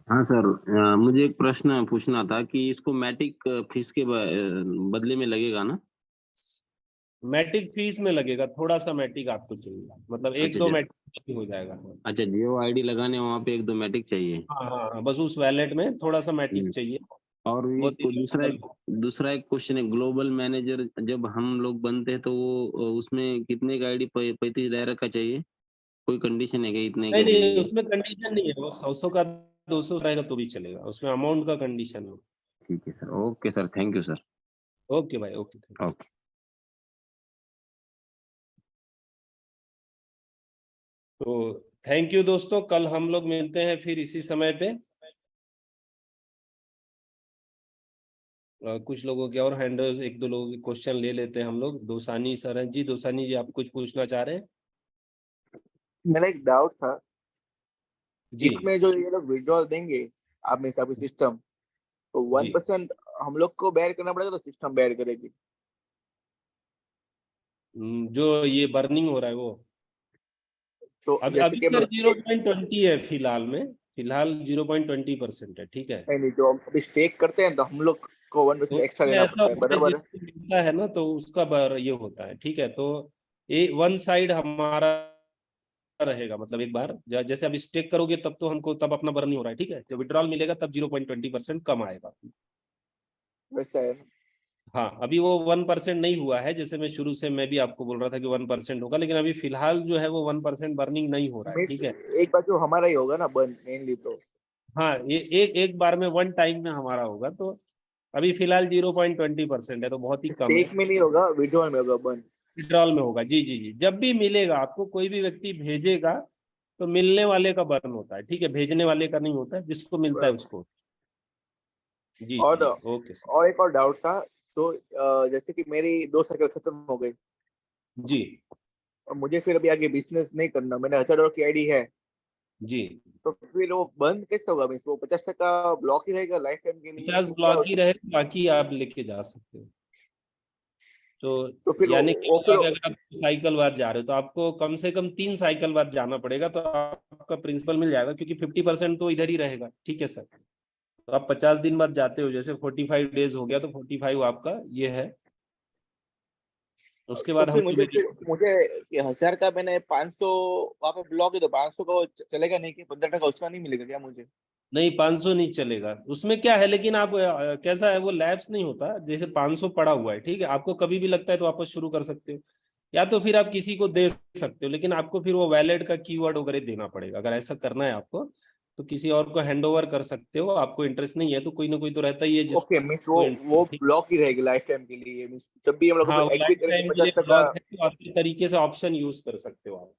हाँ सर, मुझे एक प्रश्न पूछना था कि इसको मैट्रिक फीस के बदले में लगेगा ना? मैट्रिक फीस में लगेगा, थोड़ा सा मैट्रिक आपको चाहिए, मतलब एक अच्छा दो अच्छा। मैट्रिक हो जाएगा। अच्छा, जियो आईडी लगाने वहाँ पे एक दो मैट्रिक चाहिए। हाँ हाँ हाँ, बस उस वैलेट में थोड़ा सा मैट्रिक हम्म। चाहिए। और ये वो मतलब दूसरा एक क्वेश्चन है, ग्लोबल मैनेजर जब हम लोग बनते हैं तो वो उसमें कितने का आईडी 35,000 का चाहिए? कोई कंडीशन है क्या इतने नहीं का नहीं, चाहिए? उसमें कंडीशन नहीं है, वो 100 का 200 रहेगा तो भी चलेगा, उसमें अमाउंट का कंडीशन नहीं। ठीक है sir, okay sir, thank you sir. Okay भाई, ओके, थैंक यू। ओके। तो थैंक यू दोस्तों, कल हम लोग मिलते हैं फिर इसी समय पे। कुछ लोगों के और हैंडल्स, 1-2 लोगों के क्वेश्चन ले लेते हैं हम लोग। दोसानी सर हैं जी, दोसानी जी आप कुछ पूछना चाह रहे हैं? मेरा एक डाउट था, जी इसमें जो ये लोग विड्रॉल देंगे आप में सब सिस्टम, तो जी। 1% हम लोग को बेयर करना पड़ेगा तो सिस्टम बेयर करेगी? जो ये बर्निंग हो रहा है वो तो अभी जैसे अभी कि सर 0.20 है फिलहाल में, फिलहाल 0.20% है। ठीक है, नहीं नहीं, जो हम अभी स्टेक करते हैं तो हम लोग को 1% तो एक्स्ट्रा ये देना ऐसा पड़ता है, होता है बराबर है? जिसको मिलता है ना तो उसका ये होता है। ठीक है, तो वन साइड हमारा रहेगा, मतलब एक बार जैसे अब स्टेक करोगे तब तो हमको तब अपना बर्न नहीं हो रहा है, ठीक है, जब विड्रॉल मिलेगा तब 0.20% कम आएगा। वैसा है। हाँ, अभी वो 1% नहीं हुआ है, जैसे मैं शुरू से मैं भी आपको बोल रहा था कि 1% होगा, लेकिन अभी फिलहाल जो है वो 1% बर्निंग नहीं हो रहा है, मीन्स ठीक है। एक बार जो हमारा ही होगा ना बंद मेनली, तो हाँ, ये एक बार में वन टाइम में हमारा होगा, तो अभी फिलहाल 0.20% है, तो बहुत ही कम है। स्टेक में नहीं होगा, विड्रॉल में होगा बंद। विड्रॉल में होगा, जी जी जी, जब भी मिलेगा आपको, कोई भी व्यक्ति भेजेगा तो मिलने वाले का बर्न होता है, ठीक है, भेजने वाले का नहीं होता है, जिसको मिलता है उसको। जी और जी, ओके सर। और एक और डाउट था। तो जैसे कि मेरी 2 साइकिल खत्म हो गई जी और मुझे फिर अभी आगे बिजनेस नहीं करना, मैंने $1000 की आईडी है, जी, तो फिर वो बंद कैसे होगा? मीन्स वो 50% ब्लॉक ही रहेगा लाइफ टाइम के लिए 50 कि क्या ब्लॉक ही होता है? रहे, बाकी आप लेके जा सकते हो। तो तो फिर यानी क्या वो फिर होगा कि अगर आप साइकिल बाद जा रहे हो तो आपको कम से कम 3 साइकिल बाद जाना पड़ेगा, तो आपका प्रिंसिपल मिल जाएगा, क्योंकि 50% तो इधर ही रहेगा, ठीक है सर। तो आप 50 दिन बाद जाते हो, जैसे 45 डेज हो गया, तो 45 आपका ये है, उसके तो बाद फिर हम मुझे वेरी। फिर मुझे ये 1000 का मैंने 500 वहां पे ब्लॉक है, तो 500 का वो चलेगा नहीं कि 15% उसका नहीं मिलेगा क्या मुझे? नहीं, 500 नहीं चलेगा, उसमें क्या है, लेकिन आप कैसा है, वो लैप्स नहीं होता, जैसे 500 पड़ा हुआ है, ठीक है, आपको कभी भी लगता है तो वापस शुरू कर सकते हो, या तो फिर आप किसी को दे सकते हो, लेकिन आपको फिर वो वैलिड का कीवर्ड वगैरह देना पड़ेगा, अगर ऐसा करना है आपको तो किसी और को हैंड ओवर कर सकते हो, आपको इंटरेस्ट नहीं है तो कोई ना कोई तो रहता ही है ओके, मीन्स वो जिसको वो ठीक। ब्लॉक ही रहेगी लाइफ टाइम के लिए, मीन्स जब भी हम लोग हाँ, वो एग्जिट लाइफ करेंगे टाइम के लिए 50%। ब्लॉक है, तो आपके तरीके से ऑप्शन यूज कर सकते हो आप।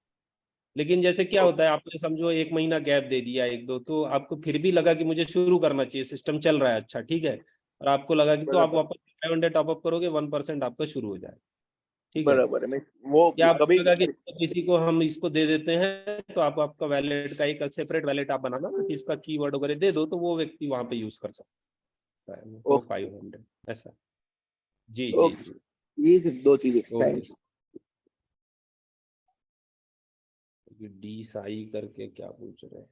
लेकिन जैसे क्या होता है, आपने समझो 1 महीना गैप दे दिया, एक दो, तो आपको फिर भी लगा कि मुझे शुरू करना चाहिए, सिस्टम चल रहा है अच्छा, ठीक है, और आपको लगा कि तो आप बराबर वापस 500 टॉपअप करोगे, 1% आपका शुरू हो जाए, ठीक है। बराबर है, मीन्स वो या आपको कभी लगा कि किसी को हम इसको दे देते हैं, तो आप आपका वैलेट का एक सेपरेट वैलेट आप बनाना, तो इसका कीवर्ड वगैरह दे दो, तो वो व्यक्ति वहां पे यूज कर सकता है वो ओके 500 ऐसा। जी जी ओके, जी, ये सिर्फ 2 चीजें, okay. Thank you. D Sai करके क्या पूछ रहे हैं?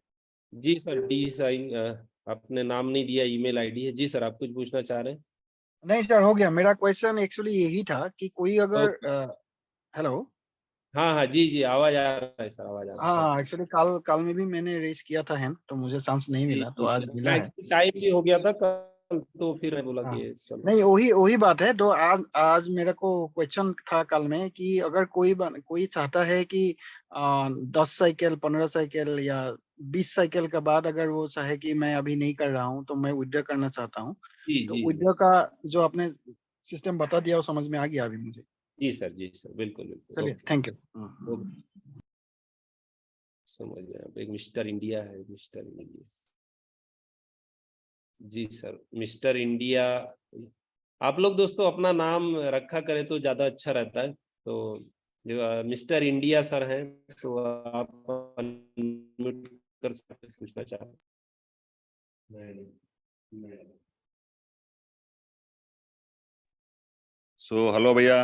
जी सर, डी साई, आपने नाम नहीं दिया, ईमेल आईडी है जी सर, आप कुछ पूछना चाह रहे हैं? नहीं सर, हो गया। मेरा क्वेश्चन एक्चुअली यही था कि कोई अगर ओके, हेलो। हाँ हाँ, जी जी, आवाज आ रहा है सर, आवाज आ रहा है। हाँ, एक्चुअली कल कल में भी मैंने रेस किया था हैंड, तो मुझे चांस नहीं जी मिला, तो जी आज सर, मिला है। टाइम भी हो गया था कल, तो फिर मैं बोला हाँ, कि चलो। नहीं, वही वही बात है। तो आज आज मेरे को क्वेश्चन था कल में कि अगर कोई चाहता है कि 10 साइकिल, 15 साइकिल या 20 साइकिल के बाद अगर वो चाहे कि मैं अभी नहीं कर रहा हूँ, तो मैं विड्रॉ करना चाहता हूँ, जी तो जी जी, विड्रॉ का जो आपने सिस्टम बता दिया वो समझ में आ गया अभी मुझे। जी सर, बिल्कुल बिल्कुल, चलिए, ओके थैंक यू। ओके, समझ गया। अब एक मिस्टर इंडिया है, मिस्टर इंडिया, जी सर, मिस्टर इंडिया। आप लोग दोस्तों अपना नाम रखा करें तो ज्यादा अच्छा रहता है, तो जो मिस्टर इंडिया सर हैं, तो आप अनम्यूट कर सकते हैं, पूछना चाह रहे हैं। So, hello, Bhaiya.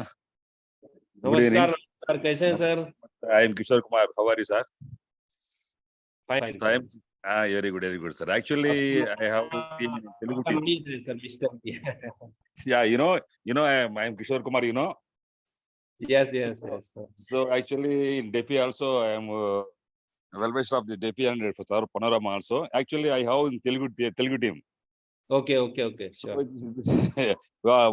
Good नमस्कार evening. नमस्कार, कैसे हैं sir? I am Kishore Kumar. How are you, sir? Fine So, I am fine. very good, sir. Actually, I have team in Telugu आपका team. नाम है sir, mister India. Yeah, I am Kishore Kumar. Yes So, yes yes sir, so actually in DEPI also I am well-wisher of the DEPI and for Panorama also. Actually, I have in Telugu team. Okay okay okay, So, sure.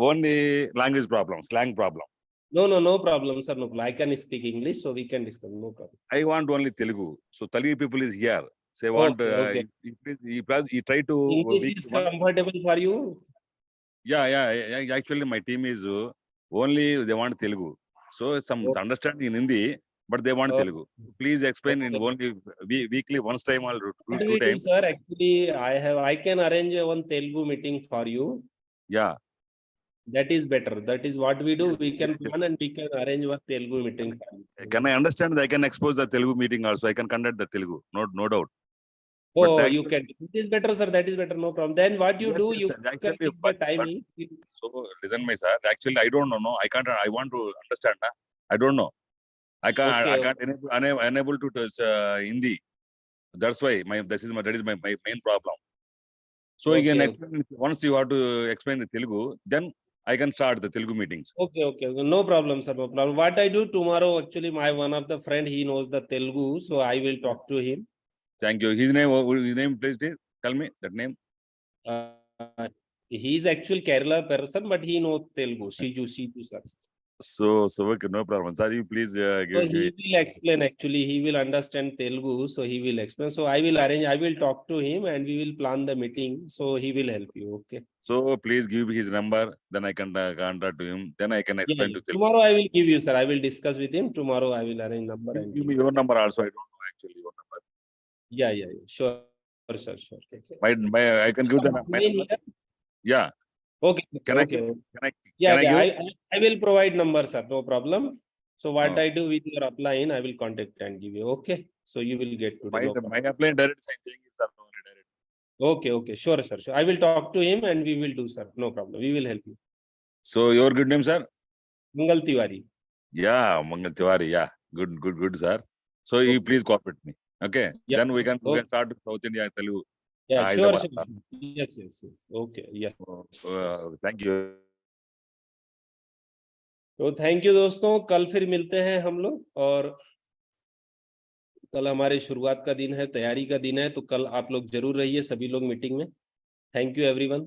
only language problem, slang problem. No problem sir, no problem, I can speak English, so we can discuss, no problem. I want only Telugu. So Telugu people is here. So I want Okay. he try to English week is one. comfortable for you? Yeah. Actually, my team is only they want Telugu. So some Okay. understand in Hindi, but they want Oh, Telugu. Please explain in okay. only weekly once time or What two we do, times. sir? Actually, I can arrange one Telugu meeting for you. Yeah. That is better. That is what we do. We can plan Yes. and we can arrange one Telugu meeting for you. Can I understand? I can expose the Telugu meeting also. I can conduct the Telugu. No doubt. But Oh, you actually, can. It is better, sir. That is better. No problem. Then what you yes, do, you sir. can Actually, fix the but timing. so listen, my sir. Actually, I don't know. No, I can't. I want to understand. I don't know. I can't. Okay. I can't unable to Hindi. That's why that is my main problem. So again, Okay. once you have to explain the Telugu, then I can start the Telugu meetings. Okay, okay, okay. No problem, sir. No problem. What I do tomorrow, actually, my one of the friend, he knows the Telugu, so I will talk to him. Thank you. His name, please tell me that name. He is actual Kerala person, but he knows Telugu. Shiju, sir. So okay, no problem. Sir, you please So give he will explain. Actually, he will understand Telugu, so he will explain. So I will arrange. I will talk to him, and we will plan the meeting. So he will help you. Okay. So please give his number, then I can contact to him. Then I can Yeah, explain yeah. to Telugu. Tomorrow I will give you, sir. I will discuss with him. Tomorrow I will arrange number Please and give give me you. your number also. I don't know actually your number. Yeah, yeah, yeah. Sure, sure, sure. Okay. I can give the Some my main number. here. Yeah. Okay, Can I okay. give? Yeah, Can I yeah. give? I will provide number, sir. No problem. So what No. I do with your upline, I will contact and give you. Okay. So you will get today. No My problem. apply direct sign saying is sir, no direct. Okay, okay. Sure, sir. Sure. I will talk to him and we will do, sir. No problem. We will help you. So your good name, sir? Mangal Tiwari. Yeah, Mangal Tiwari. Yeah, good, sir. So you Okay. please cooperate me. Okay. Yeah. Then we can Okay. start with South India Telugu. Yeah, sure, Hyderabad. sure. Yes, yes, yes. Okay. Yeah. Thank you. तो thank you दोस्तों, कल फिर मिलते हैं हम लोग। और कल हमारे शुरुआत का दिन है, तैयारी का दिन है, तो कल आप लोग जरूर रहिए सभी लोग मीटिंग में। Thank you everyone.